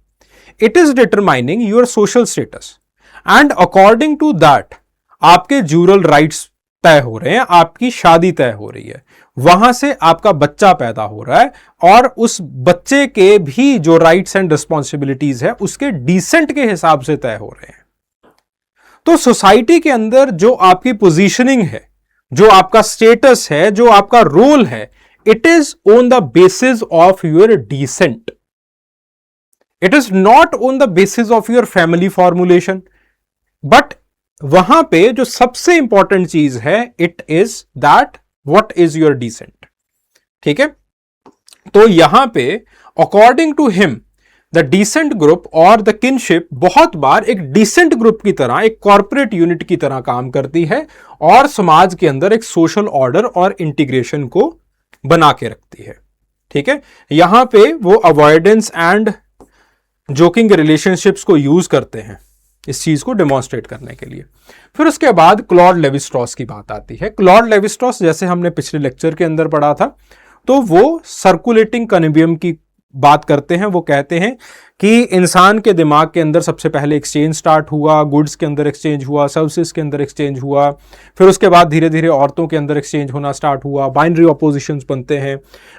S1: it is determining your social status, and according to that आपके ज्यूरल राइट्स तय हो रहे हैं, आपकी शादी तय हो रही है, वहां से आपका बच्चा पैदा हो रहा है, और उस बच्चे के भी जो राइट्स एंड रिस्पॉन्सिबिलिटीज है उसके डिसेंट के हिसाब से तय हो रहे हैं। तो सोसाइटी के अंदर जो आपकी पोजीशनिंग है, जो आपका स्टेटस है, जो आपका रोल है, it is on the basis of your descent, it is not on the basis of your family formulation, but वहां पे जो सबसे इंपॉर्टेंट चीज है, it is that what is your descent. ठीक है, तो यहां पे according to him the descent group और द किनशिप बहुत बार एक डिसेंट ग्रुप की तरह, एक कॉर्पोरेट यूनिट की तरह काम करती है और समाज के अंदर एक सोशल ऑर्डर और इंटीग्रेशन को बना के रखती है। ठीक है, यहां पे वो अवॉइडेंस एंड जोकिंग रिलेशनशिप्स को यूज करते हैं इस चीज को डेमोन्स्ट्रेट करने के लिए। फिर उसके बाद क्लॉड लेवी-स्ट्रॉस की बात आती है। क्लॉड लेवी-स्ट्रॉस जैसे हमने पिछले लेक्चर के अंदर पढ़ा था, तो वो सर्कुलेटिंग कन्वियम की बात करते हैं। वो कहते हैं कि इंसान के दिमाग के अंदर सबसे पहले एक्सचेंज स्टार्ट हुआ, गुड्स के अंदर एक्सचेंज हुआ, सर्विसेज के अंदर एक्सचेंज हुआ, फिर उसके बाद धीरे धीरे औरतों के अंदर एक्सचेंज होना स्टार्ट हुआ, बाइनरी ऑपोजिशंस बनते हैं,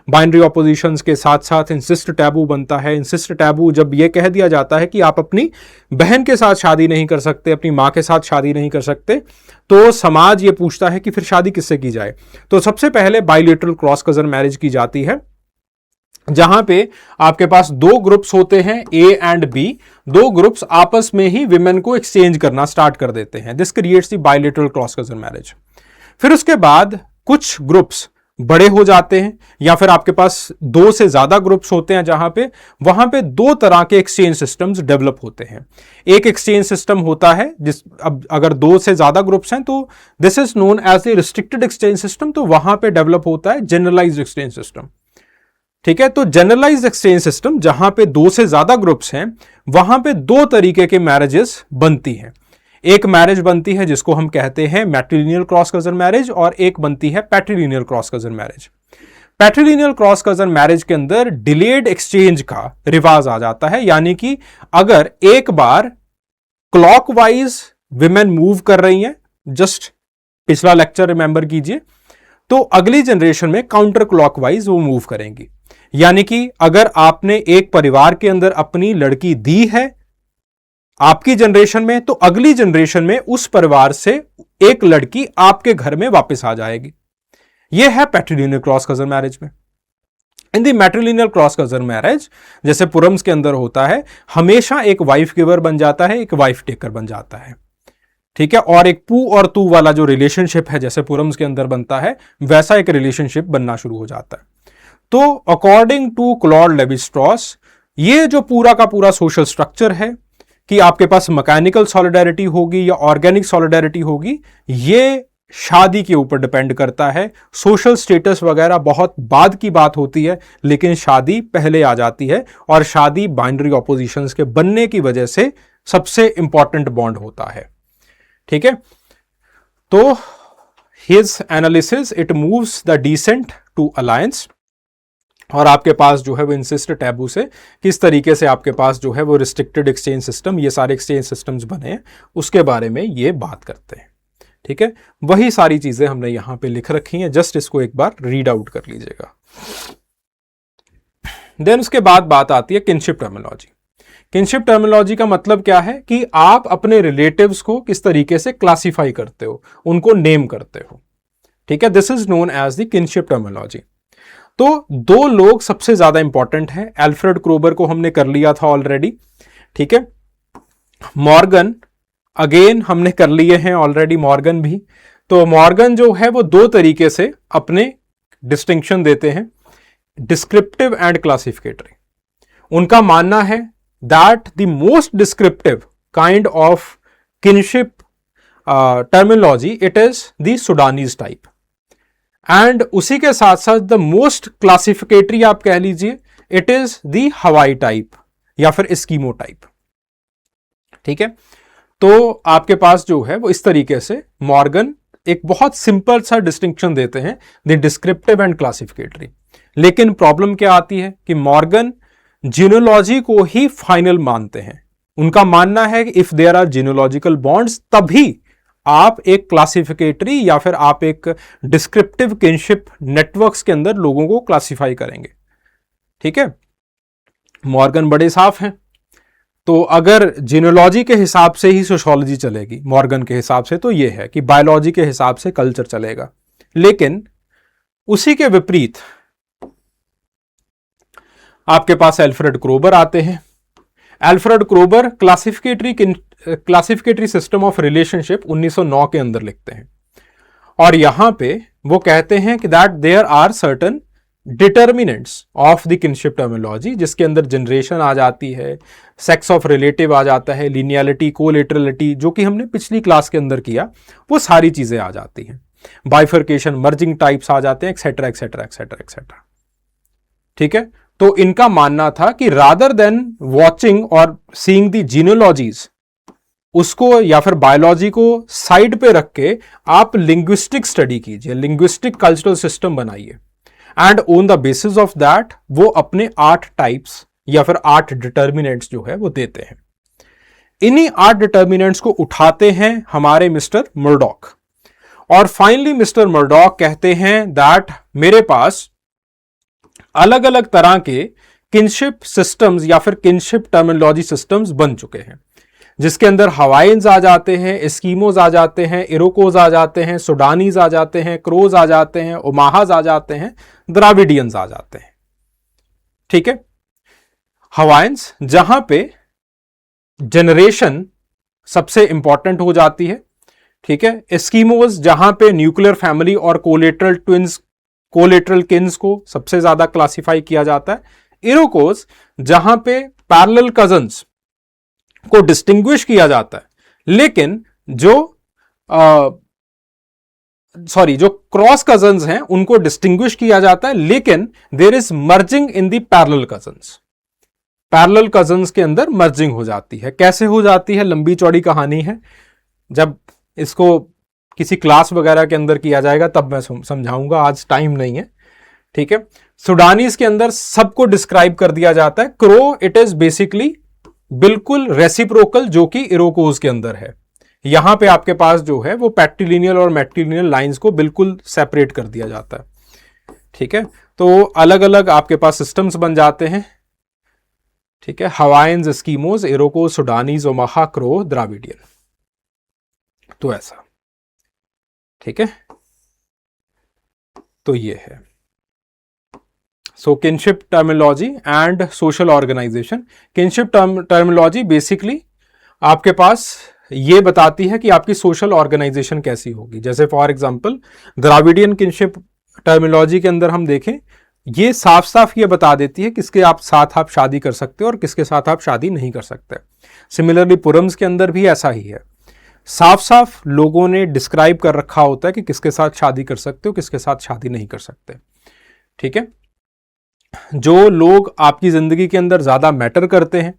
S1: बाइनरी ऑपोजिशंस के साथ साथ इंसिस्ट टैबू बनता है। इंसिस्ट टैबू जब ये कह दिया जाता है कि आप अपनी बहन के साथ शादी नहीं कर सकते, अपनी माँ के साथ शादी नहीं कर सकते, तो समाज ये पूछता है कि फिर शादी किससे की जाए। तो सबसे पहले बाइलेटरल क्रॉस कजन मैरिज की जाती है, जहां पे आपके पास दो ग्रुप्स होते हैं, ए एंड बी, दो ग्रुप्स आपस में ही विमेन को एक्सचेंज करना स्टार्ट कर देते हैं। This creates the bilateral cross cousin marriage. फिर उसके बाद कुछ ग्रुप्स बड़े हो जाते हैं, या फिर आपके पास दो से ज्यादा ग्रुप्स होते हैं, जहां पे वहां पे दो तरह के एक्सचेंज सिस्टम्स डेवलप होते हैं। एक एक्सचेंज सिस्टम होता है जिस, अब अगर दो से ज्यादा ग्रुप्स हैं तो this is known as a restricted exchange system. तो वहां पे डेवलप होता है जनरलाइज्ड एक्सचेंज सिस्टम। ठीक है, तो जनरलाइज्ड एक्सचेंज सिस्टम जहां पे दो से ज्यादा ग्रुप्स हैं, वहां पे दो तरीके के मैरिजेस बनती हैं। एक मैरिज बनती है जिसको हम कहते हैं मैट्रिलिनियल क्रॉस कजन मैरिज, और एक बनती है पैट्रिलिनियल cross cousin marriage. पैट्रिलिनियल cross cousin marriage के अंदर डिलेड एक्सचेंज का रिवाज आ जाता है, यानी कि अगर एक बार क्लॉकवाइज विमेन मूव कर रही हैं, जस्ट पिछला लेक्चर रिमेंबर कीजिए, तो अगली जनरेशन में काउंटर क्लॉकवाइज वो मूव करेंगी। यानी कि अगर आपने एक परिवार के अंदर अपनी लड़की दी है आपकी जनरेशन में, तो अगली जनरेशन में उस परिवार से एक लड़की आपके घर में वापस आ जाएगी। यह है पैट्रिलिनियल क्रॉस कजन मैरिज में। इन दी मैट्रिलिनियल क्रॉस कजन मैरिज, जैसे पुरम्स के अंदर होता है, हमेशा एक वाइफ गिवर बन जाता है, एक वाइफ टेकर बन जाता है। ठीक है, और एक पू और तू वाला जो रिलेशनशिप है, जैसे पुरम्स के अंदर बनता है, वैसा एक रिलेशनशिप बनना शुरू हो जाता है। तो अकॉर्डिंग टू क्लॉड लेवी-स्ट्रॉस, ये जो पूरा का पूरा सोशल स्ट्रक्चर है कि आपके पास मैकेनिकल सॉलिडारिटी होगी या ऑर्गेनिक सॉलिडारिटी होगी, ये शादी के ऊपर डिपेंड करता है। सोशल स्टेटस वगैरह बहुत बाद की बात होती है, लेकिन शादी पहले आ जाती है, और शादी बाइनरी ऑपोजिशंस के बनने की वजह से सबसे इंपॉर्टेंट बॉन्ड होता है। ठीक है, तो his analysis, it moves the descent to alliance, और आपके पास जो है वो इंसिस्ट टैबू से किस तरीके से आपके पास जो है वो रिस्ट्रिक्टेड एक्सचेंज सिस्टम, ये सारे एक्सचेंज सिस्टम्स बने हैं, उसके बारे में ये बात करते हैं। ठीक है, वही सारी चीजें हमने यहां पे लिख रखी हैं, जस्ट इसको एक बार रीड आउट कर लीजिएगा। देन उसके बाद बात आती है किनशिप टर्मिनोलॉजी। किनशिप टर्मिनोलॉजी का मतलब क्या है कि आप अपने रिलेटिव्स को किस तरीके से क्लासिफाई करते हो, उनको नेम करते हो। ठीक है, this is known as the kinship terminology. तो दो लोग सबसे ज्यादा इंपॉर्टेंट हैं। एल्फ्रेड क्रोबर को हमने कर लिया था ऑलरेडी। ठीक है, मॉर्गन अगेन हमने कर लिए हैं ऑलरेडी, मॉर्गन भी। तो मॉर्गन जो है वो दो तरीके से अपने डिस्टिंक्शन देते हैं, डिस्क्रिप्टिव एंड क्लासिफिकेटरी। उनका मानना है that the most descriptive kind of kinship terminology, it is the Sudanese type, and उसी के साथ साथ द मोस्ट क्लासिफिकेटरी आप कह लीजिए, इट इज द हवाई टाइप या फिर एस्किमो टाइप। ठीक है, तो आपके पास जो है वो इस तरीके से मॉर्गन एक बहुत सिंपल सा डिस्टिंक्शन देते हैं, द डिस्क्रिप्टिव एंड क्लासिफिकेटरी। लेकिन प्रॉब्लम क्या आती है कि मॉर्गन जीनोलॉजी को ही फाइनल मानते हैं। उनका मानना है कि इफ देयर आर जीनोलॉजिकल बॉन्ड्स तभी आप एक क्लासिफिकेटरी या फिर आप एक डिस्क्रिप्टिव किनशिप नेटवर्क्स के अंदर लोगों को क्लासिफाई करेंगे। ठीक है, मॉर्गन बड़े साफ हैं। तो अगर जीनोलॉजी के हिसाब से ही सोशियोलॉजी चलेगी मॉर्गन के हिसाब से, तो यह है कि बायोलॉजी के हिसाब से कल्चर चलेगा। लेकिन उसी के विपरीत आपके पास एल्फ्रेड क्रोबर आते हैं। Alfred Kroeber classificatory system of relationship 1909 के अंदर लिखते हैं, और यहां पे वो कहते हैं कि that there are certain determinants of the kinship terminology, जिसके अंदर जनरेशन आ जाती है, सेक्स ऑफ रिलेटिव आ जाता है, लीनियलिटी, कोलेटरलिटी, जो कि हमने पिछली क्लास के अंदर किया, वो सारी चीजें आ जाती हैं, बाइफर्केशन, मर्जिंग टाइप्स आ जाते हैं, एक्सेट्रा एक्सेट्रा एक्सेट्रा एक्सेट्रा। ठीक है, तो इनका मानना था कि रादर देन वॉचिंग और सीइंग द जीनोलॉजीज, उसको या फिर बायोलॉजी को साइड पे रख के आप लिंग्विस्टिक स्टडी कीजिए, लिंग्विस्टिक कल्चरल सिस्टम बनाइए, and on the basis of that वो अपने 8 टाइप्स या फिर 8 डिटर्मिनेंट्स जो है वो देते हैं। इन्हीं 8 डिटर्मिनेंट्स को उठाते हैं हमारे मिस्टर मर्डॉक, और फाइनली मिस्टर मर्डॉक कहते हैं दैट मेरे पास अलग अलग तरह के किनशिप सिस्टम्स या फिर किनशिप टर्मिनोलॉजी सिस्टम्स बन चुके हैं, जिसके अंदर हवाइन्स आ जाते हैं, एस्किमोज आ जाते हैं, इरोकोज आ जाते हैं, सुडानीज आ जाते हैं, क्रोज आ जाते हैं, ओमाहाज आ जाते हैं, द्राविडियंस आ जाते हैं। ठीक है, हवाइन्स जहां पे जनरेशन सबसे इंपॉर्टेंट हो जाती है। ठीक है, एस्किमोज जहां पे न्यूक्लियर फैमिली और कोलेटरल ट्विंस, कोलेटरल किन्स को सबसे ज्यादा क्लासिफाई किया जाता है। इरोकोज जहां पे पैरेलल कजन्स को डिस्टिंग्विश किया जाता है, लेकिन जो जो क्रॉस कजन्स हैं उनको डिस्टिंग्विश किया जाता है, लेकिन there is merging in the parallel cousins. Parallel cousins के अंदर मर्जिंग हो जाती है। कैसे हो जाती है, लंबी चौड़ी कहानी है, जब इसको किसी क्लास वगैरह के अंदर किया जाएगा तब मैं समझाऊंगा, आज टाइम नहीं है। ठीक है, सुडानीज के अंदर सबको डिस्क्राइब कर दिया जाता है। क्रो इट इज बेसिकली बिल्कुल रेसिप्रोकल, जो कि इरोकोज के अंदर है। यहां पे आपके पास जो है वो पैट्रिलिनियल और मैट्रिलिनियल लाइंस को बिल्कुल सेपरेट कर दिया जाता है। ठीक है, तो अलग अलग आपके पास सिस्टम्स बन जाते हैं। ठीक है, Hawaiians, Eskimos, Iroquois, Sudanese, Omaha, Crow, Dravidian, तो ऐसा। ठीक है, तो ये है so kinship terminology and social organisation. Kinship terminology basically आपके पास ये बताती है कि आपकी सोशल ऑर्गेनाइजेशन कैसी होगी। जैसे for example Dravidian kinship terminology के अंदर हम देखें, ये साफ साफ ये बता देती है किसके साथ आप शादी कर सकते हो और किसके साथ आप शादी नहीं कर सकते। सिमिलरली पुरम्स के अंदर भी ऐसा ही है, साफ साफ लोगों ने डिस्क्राइब कर रखा होता है कि किसके साथ शादी कर सकते हो, किसके साथ शादी नहीं कर सकते। ठीक है, जो लोग आपकी जिंदगी के अंदर ज्यादा मैटर करते हैं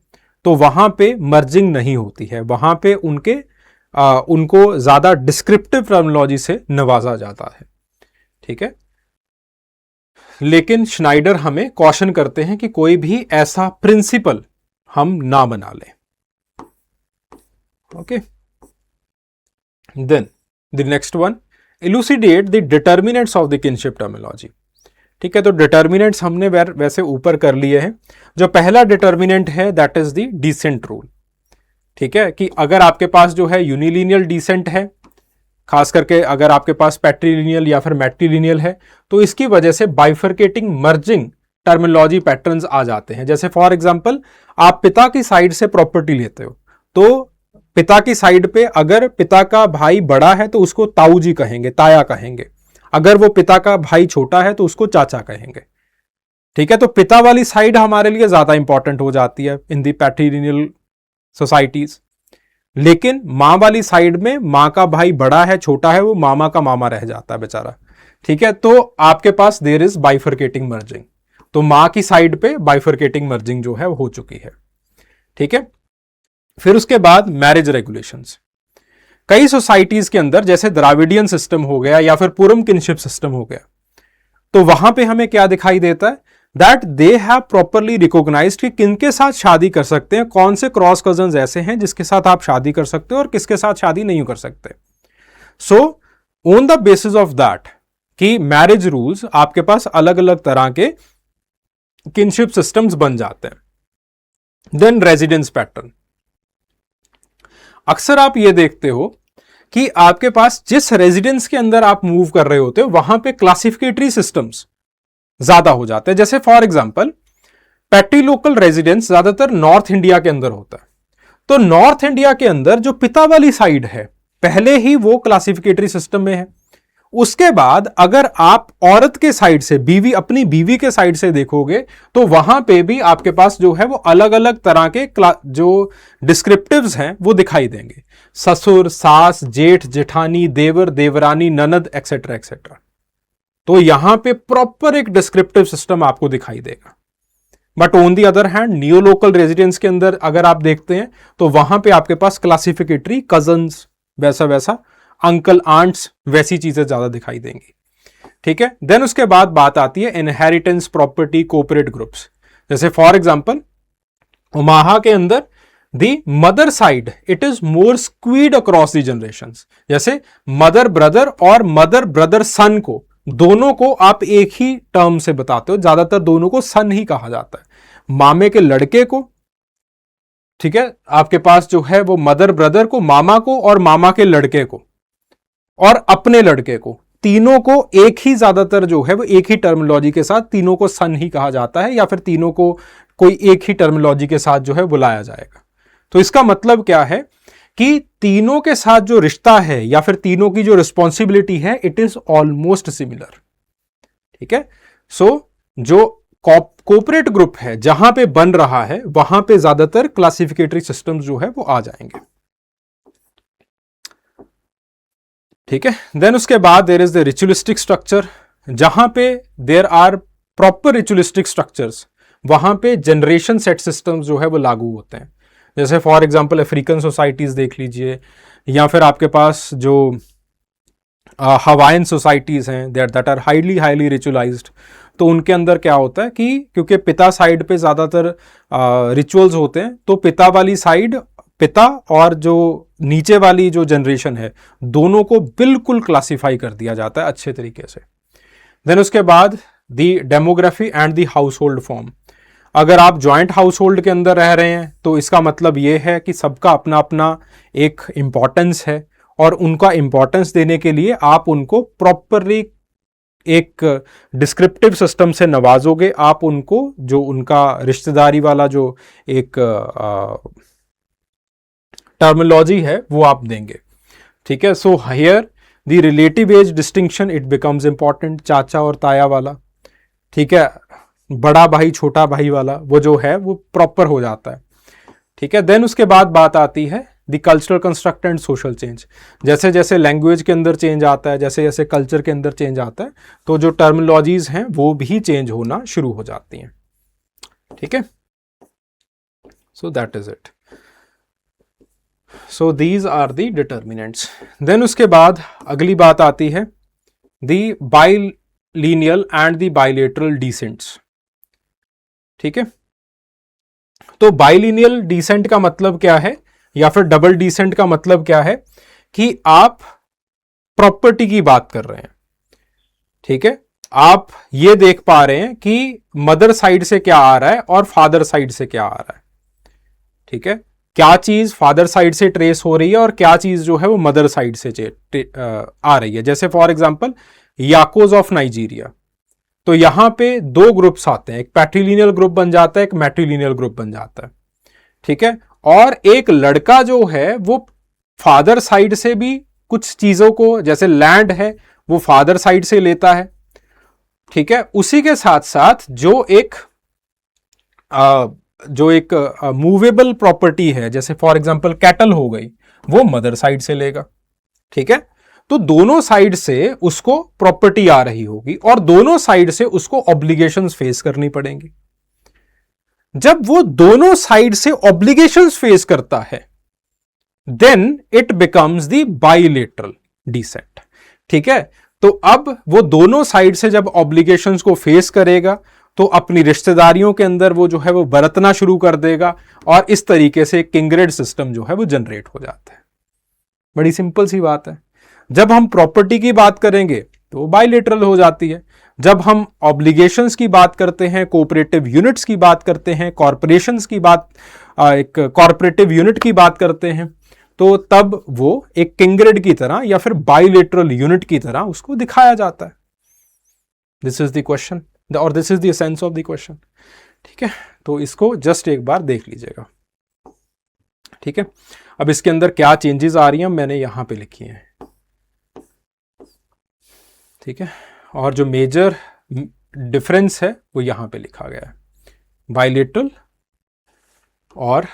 S1: तो वहां पे मर्जिंग नहीं होती है, वहां पे उनको ज्यादा डिस्क्रिप्टिव टर्मिनोलॉजी से नवाजा जाता है। ठीक है, लेकिन श्नाइडर हमें कॉशन करते हैं कि कोई भी ऐसा प्रिंसिपल हम ना बना लें। Okay, then the next one, elucidate the determinants of the kinship terminology. ठीक है, तो डिटर्मिनेंट्स हमने वैसे ऊपर कर लिए हैं। जो पहला डिटर्मिनेंट है that is the descent rule. ठीक है, कि अगर आपके पास जो है यूनिलिनियल डिसेंट है, खास करके अगर आपके पास पैट्रिलिनियल या फिर मैट्रिलिनियल है, तो इसकी वजह से बाइफर्केटिंग मर्जिंग टर्मिनोलॉजी पैटर्न्स आ जाते हैं। जैसे फॉर एग्जांपल आप पिता की साइड से प्रॉपर्टी लेते हो, तो पिता की साइड पे अगर पिता का भाई बड़ा है तो उसको ताऊ जी कहेंगे, ताया कहेंगे। अगर वो पिता का भाई छोटा है तो उसको चाचा कहेंगे। ठीक है, तो पिता वाली साइड हमारे लिए ज्यादा इंपॉर्टेंट हो जाती है इन दी पैट्रिलिनियल सोसाइटीज। लेकिन माँ वाली साइड में माँ का भाई बड़ा है, छोटा है, वो मामा का मामा रह जाता है बेचारा। ठीक है, तो आपके पास देयर इज बाइफर्केटिंग मर्जिंग। तो मां की साइड पे बाइफरकेटिंग मर्जिंग जो है वो हो चुकी है। ठीक है, फिर उसके बाद मैरिज रेगुलेशंस। कई सोसाइटीज के अंदर जैसे द्राविडियन सिस्टम हो गया या फिर पूरम किनशिप सिस्टम हो गया, तो वहां पे हमें क्या दिखाई देता है, that they have properly recognised कि किनके साथ शादी कर सकते हैं, कौन से क्रॉस कजन्स ऐसे हैं जिसके साथ आप शादी कर सकते हो और किसके साथ शादी नहीं कर सकते। So on the basis of that कि मैरिज रूल्स आपके पास अलग अलग तरह के किनशिप सिस्टम्स बन जाते हैं। देन रेजिडेंस पैटर्न, अक्सर आप ये देखते हो कि आपके पास जिस रेजिडेंस के अंदर आप मूव कर रहे होते हो वहां पे क्लासिफिकेटरी सिस्टम्स ज्यादा हो जाते हैं। जैसे for example patrilocal residence ज्यादातर नॉर्थ इंडिया के अंदर होता है, तो नॉर्थ इंडिया के अंदर जो पिता वाली साइड है पहले ही वो क्लासिफिकेटरी सिस्टम में है। उसके बाद अगर आप औरत के साइड से बीवी, अपनी बीवी के साइड से देखोगे तो वहां पे भी आपके पास जो है वो अलग अलग तरह के जो डिस्क्रिप्टिव्स हैं वो दिखाई देंगे, ससुर, सास, जेठ, जेठानी, देवर, देवरानी, ननद, एक्सेट्रा एक्सेट्रा। तो यहां पे प्रॉपर एक डिस्क्रिप्टिव सिस्टम आपको दिखाई देगा। But on the other hand neo local residence के अंदर अगर आप देखते हैं तो वहां पे आपके पास क्लासिफिकेटरी, कजन्स, वैसा वैसा, अंकल, आंट्स, वैसी चीजें ज्यादा दिखाई देंगी। ठीक है, देन उसके बाद बात आती है इनहेरिटेंस, प्रॉपर्टी, कोऑपरेट ग्रुप्स। जैसे फॉर एग्जांपल ओमाहा के अंदर दी mother side it is more squid across the generations. जैसे मदर ब्रदर और मदर ब्रदर सन को, दोनों को आप एक ही टर्म से बताते हो, ज्यादातर दोनों को सन ही कहा जाता है। मामे के लड़के को, ठीक है, आपके पास जो है वो मदर ब्रदर को, मामा को और मामा के लड़के को और अपने लड़के को, तीनों को एक ही ज्यादातर जो है वो एक ही टर्मिनोलॉजी के साथ तीनों को सन ही कहा जाता है, या फिर तीनों को कोई एक ही टर्मिनोलॉजी के साथ जो है बुलाया जाएगा। तो इसका मतलब क्या है कि तीनों के साथ जो रिश्ता है या फिर तीनों की जो रिस्पॉन्सिबिलिटी है इट इज ऑलमोस्ट सिमिलर। ठीक है, सो जो कोऑपरेट ग्रुप है जहां पे बन रहा है वहां पे ज्यादातर क्लासिफिकेटरी सिस्टम्स जो है वो आ जाएंगे। ठीक है, देन उसके बाद there is the ritualistic structure. जहां पे there are proper ritualistic structures वहां पे जनरेशन सेट सिस्टम्स जो है वो लागू होते हैं। जैसे फॉर एग्जांपल अफ्रीकन सोसाइटीज देख लीजिए, या फिर आपके पास जो हवाइन सोसाइटीज हैं दैट आर हाईली रिचुअलाइज्ड। तो उनके अंदर क्या होता है कि क्योंकि पिता साइड पे ज्यादातर रिचुअल्स होते हैं, तो पिता वाली साइड, पिता और जो नीचे वाली जो जनरेशन है दोनों को बिल्कुल क्लासिफाई कर दिया जाता है अच्छे तरीके से। देन उसके बाद the demography and the household form. अगर आप ज्वाइंट हाउस होल्ड के अंदर रह रहे हैं तो इसका मतलब यह है कि सबका अपना अपना एक इंपॉर्टेंस है, और उनका इंपॉर्टेंस देने के लिए आप उनको प्रॉपरली एक डिस्क्रिप्टिव सिस्टम से नवाजोगे। आप उनको जो उनका रिश्तेदारी वाला जो एक टर्मिनोलॉजी है वो आप देंगे। ठीक है, so here the relative age distinction it becomes important. चाचा और ताया वाला, ठीक है, बड़ा भाई छोटा भाई वाला, वो जो है वो प्रॉपर हो जाता है। ठीक है, देन उसके बाद बात आती है the cultural construct and social change. जैसे जैसे लैंग्वेज के अंदर चेंज आता है, जैसे जैसे कल्चर के अंदर चेंज आता है, तो जो टर्मिनोलॉजीज हैं वो भी चेंज होना शुरू हो जाती हैं। ठीक है, so that is it. So these are the determinants. Then उसके बाद अगली बात आती है the bilineal and the bilateral descents. ठीक है, तो बाइलिनियल डिसेंट का मतलब क्या है, या फिर डबल डिसेंट का मतलब क्या है कि आप प्रॉपर्टी की बात कर रहे हैं। ठीक है, आप ये देख पा रहे हैं कि मदर साइड से क्या आ रहा है और फादर साइड से क्या आ रहा है। ठीक है, क्या चीज फादर साइड से ट्रेस हो रही है और क्या चीज जो है वो मदर साइड से आ रही है। जैसे फॉर एग्जांपल याकोज ऑफ नाइजीरिया, तो यहां पे दो ग्रुप्स आते हैं, एक पैट्रिलिनियल ग्रुप बन जाता है, एक मैट्रिलिनियल ग्रुप बन जाता है। ठीक है, और एक लड़का जो है वो फादर साइड से भी कुछ चीजों को, जैसे लैंड है वो फादर साइड से लेता है। ठीक है, उसी के साथ साथ जो एक मूवेबल प्रॉपर्टी है, जैसे फॉर एग्जांपल कैटल हो गई, वो मदर साइड से लेगा। ठीक है, तो दोनों साइड से उसको प्रॉपर्टी आ रही होगी और दोनों साइड से उसको ऑब्लिगेशंस फेस करनी पड़ेंगी। जब वो दोनों साइड से ऑब्लिगेशंस फेस करता है, then it becomes the bilateral descent. ठीक है, तो अब वो दोनों साइड से जब ऑब्लिगेशंस को फेस करेगा तो अपनी रिश्तेदारियों के अंदर वो जो है वो बरतना शुरू कर देगा और इस तरीके से किंगरेड सिस्टम जो है वो जनरेट हो जाता है। बड़ी सिंपल सी बात है। जब हम प्रॉपर्टी की बात करेंगे तो वो बाइलेटरल हो जाती है। जब हम ऑब्लिगेशंस की बात करते हैं, कोऑपरेटिव यूनिट्स की बात करते हैं, कॉरपोरेशंस की बात, एक कॉरपोरेटिव यूनिट की बात करते हैं, तो तब वो एक किंगरेड की तरह या फिर बाइलेटरल यूनिट की तरह उसको दिखाया जाता है। दिस इज द क्वेश्चन और this is the essence of the question. ठीक है, तो इसको जस्ट एक बार देख लीजिएगा। ठीक है, अब इसके अंदर क्या चेंजेस आ रही हैं मैंने यहां पे लिखी हैं। ठीक है, और जो मेजर डिफरेंस है वो यहां पे लिखा गया है, बाइलेटरल और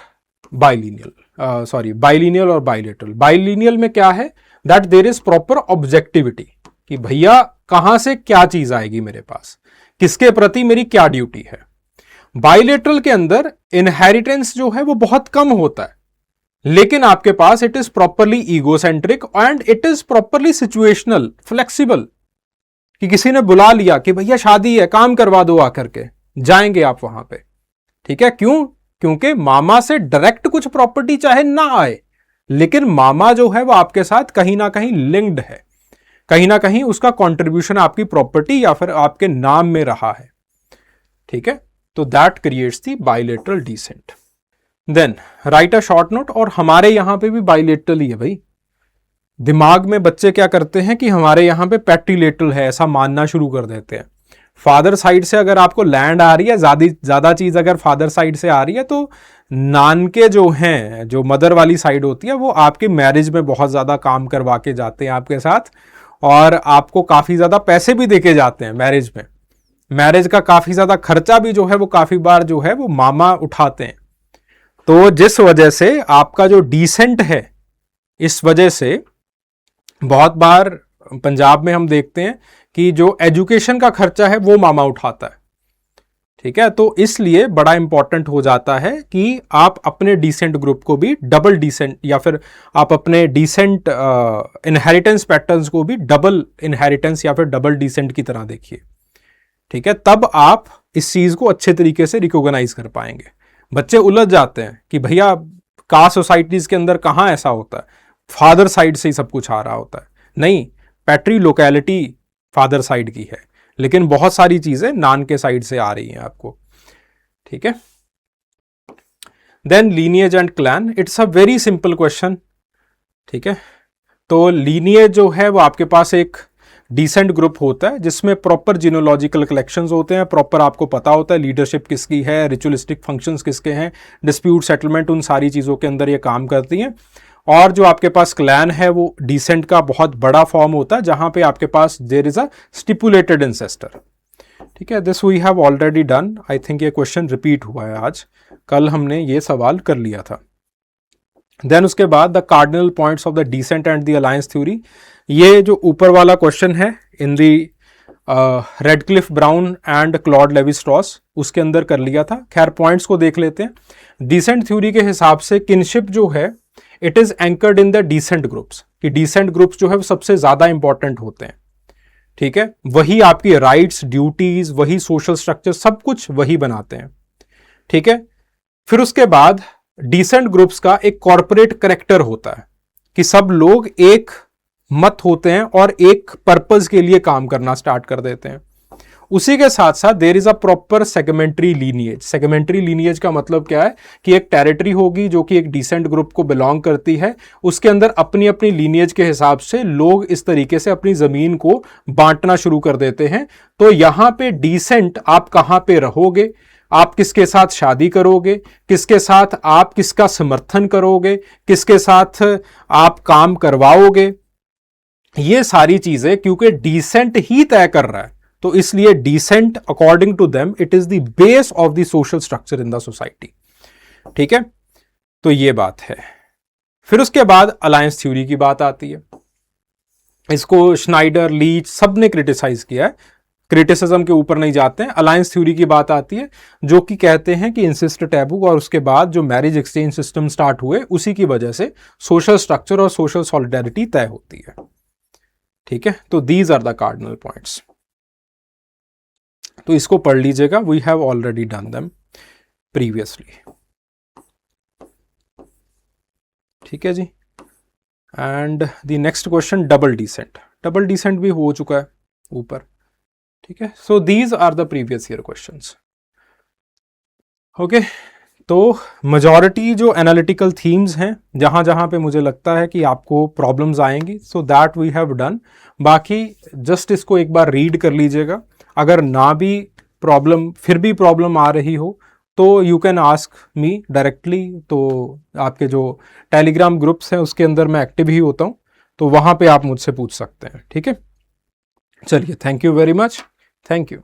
S1: बाइलिनियल, बाइलिनियल और बाइलेटरल। बाइलिनियल में क्या है, that there is proper objectivity, कि भैया कहां से क्या चीज आएगी मेरे पास, किसके प्रति मेरी क्या ड्यूटी है। बाइलेटरल के अंदर इनहेरिटेंस जो है वो बहुत कम होता है, लेकिन आपके पास it is properly egocentric and it is properly situational, flexible, कि किसी ने बुला लिया कि भैया शादी है, काम करवा दो आकर के, जाएंगे आप वहां पे। ठीक है, क्यों? क्योंकि मामा से डायरेक्ट कुछ प्रॉपर्टी चाहे ना आए, लेकिन मामा जो है वो आपके साथ कहीं ना कहीं लिंक्ड है, कहीं ना कहीं उसका कंट्रीब्यूशन आपकी प्रॉपर्टी या फिर आपके नाम में रहा है। ठीक है, तो that creates the bilateral descent. Then write a short note, और हमारे यहां पे भी बाइलेटरल ही है भाई। दिमाग में बच्चे क्या करते हैं कि हमारे यहां पे पैट्रिलेटरल है, ऐसा मानना शुरू कर देते हैं। फादर साइड से अगर आपको लैंड आ रही है, ज्यादा चीज अगर फादर साइड से आ रही है, तो नानके जो हैं, जो मदर वाली साइड होती है, वो आपकी मैरिज में बहुत ज्यादा काम करवा के जाते हैं आपके साथ, और आपको काफी ज्यादा पैसे भी देके जाते हैं मैरिज में। मैरिज का काफी ज्यादा खर्चा भी जो है वो काफी बार जो है वो मामा उठाते हैं। तो जिस वजह से आपका जो डिसेंट है, इस वजह से बहुत बार पंजाब में हम देखते हैं कि जो एजुकेशन का खर्चा है वो मामा उठाता है। ठीक है, तो इसलिए बड़ा इंपॉर्टेंट हो जाता है कि आप अपने डिसेंट ग्रुप को भी डबल डिसेंट, या फिर आप अपने डिसेंट इनहेरिटेंस पैटर्न्स को भी डबल इनहेरिटेंस या फिर डबल डिसेंट की तरह देखिए। ठीक है, तब आप इस चीज को अच्छे तरीके से रिकॉग्नाइज कर पाएंगे। बच्चे उलझ जाते हैं कि भैया कास्ट सोसाइटीज के अंदर कहां ऐसा होता है, फादर साइड से ही सब कुछ आ रहा होता है। नहीं, पैट्री लोकेलिटी फादर साइड की है, लेकिन बहुत सारी चीजें नान के साइड से आ रही हैं आपको। ठीक है, then lineage and clan, it's a very simple question. ठीक है, तो लीनिएज जो है वो आपके पास एक डिसेंट ग्रुप होता है जिसमें प्रॉपर जीनोलॉजिकल कलेक्शंस होते हैं, प्रॉपर आपको पता होता है लीडरशिप किसकी है, रिचुअलिस्टिक फंक्शंस किसके हैं, डिस्प्यूट सेटलमेंट, उन सारी चीज़ों के अंदर ये काम करती हैं। और जो आपके पास क्लैन है वो डिसेंट का बहुत बड़ा फॉर्म होता है, जहां पे आपके पास there is a stipulated ancestor. ठीक है, this we have already done. I think ये क्वेश्चन रिपीट हुआ है आज, कल हमने ये सवाल कर लिया था। देन उसके बाद the cardinal points of the descent and the alliance theory, ये जो ऊपर वाला क्वेश्चन है in the Radcliffe Brown and Claude Levi Strauss, उसके अंदर कर लिया था। खैर पॉइंट्स को देख लेते हैं। डिसेंट थ्योरी के हिसाब से किनशिप जो है it is anchored in the descent groups, कि डिसेंट ग्रुप्स जो है वो सबसे ज्यादा इंपॉर्टेंट होते हैं। ठीक है, वही आपकी राइट्स, ड्यूटीज, वही सोशल स्ट्रक्चर, सब कुछ वही बनाते हैं। ठीक है, फिर उसके बाद डिसेंट ग्रुप्स का एक कॉर्पोरेट करेक्टर होता है कि सब लोग एक मत होते हैं और एक पर्पस के लिए काम करना स्टार्ट कर देते हैं। उसी के साथ साथ there is a proper segmentary lineage. Segmentary lineage का मतलब क्या है कि एक टेरिटरी होगी जो कि एक डिसेंट ग्रुप को बिलोंग करती है, उसके अंदर अपनी अपनी लीनिएज के हिसाब से लोग इस तरीके से अपनी जमीन को बांटना शुरू कर देते हैं। तो यहां पे डिसेंट आप कहां पे रहोगे, आप किसके साथ शादी करोगे, किसके साथ आप किसका समर्थन करोगे, किसके साथ आप काम करवाओगे, ये सारी चीजें क्योंकि डिसेंट ही तय कर रहा है, तो इसलिए descent according to them it is the base of the social structure in the society. ठीक है, तो ये बात है। फिर उसके बाद अलायंस थ्योरी की बात आती है। इसको श्नाइडर, लीच सब ने क्रिटिसाइज किया है, क्रिटिसिज्म के ऊपर नहीं जाते हैं। अलायंस थ्योरी की बात आती है जो कि कहते हैं कि इंसिस्ट टैबू और उसके बाद जो मैरिज एक्सचेंज सिस्टम स्टार्ट हुए उसी की वजह से सोशल स्ट्रक्चर और सोशल सॉलिडारिटी तय होती है। ठीक है, तो these are the cardinal points. तो इसको पढ़ लीजिएगा, we have already done them previously. ठीक है जी। And the next question double descent, double descent भी हो चुका है ऊपर। ठीक है, so these are the previous year questions. Okay, तो मेजॉरिटी जो एनालिटिकल थीम्स हैं जहां जहां पे मुझे लगता है कि आपको प्रॉब्लम्स आएंगी, so that we have done. बाकी जस्ट इसको एक बार रीड कर लीजिएगा, अगर ना भी प्रॉब्लम फिर भी प्रॉब्लम आ रही हो तो you can ask me directly. तो आपके जो टेलीग्राम ग्रुप्स हैं उसके अंदर मैं एक्टिव ही होता हूँ, तो वहाँ पे आप मुझसे पूछ सकते हैं। ठीक है, चलिए, thank you very much, thank you.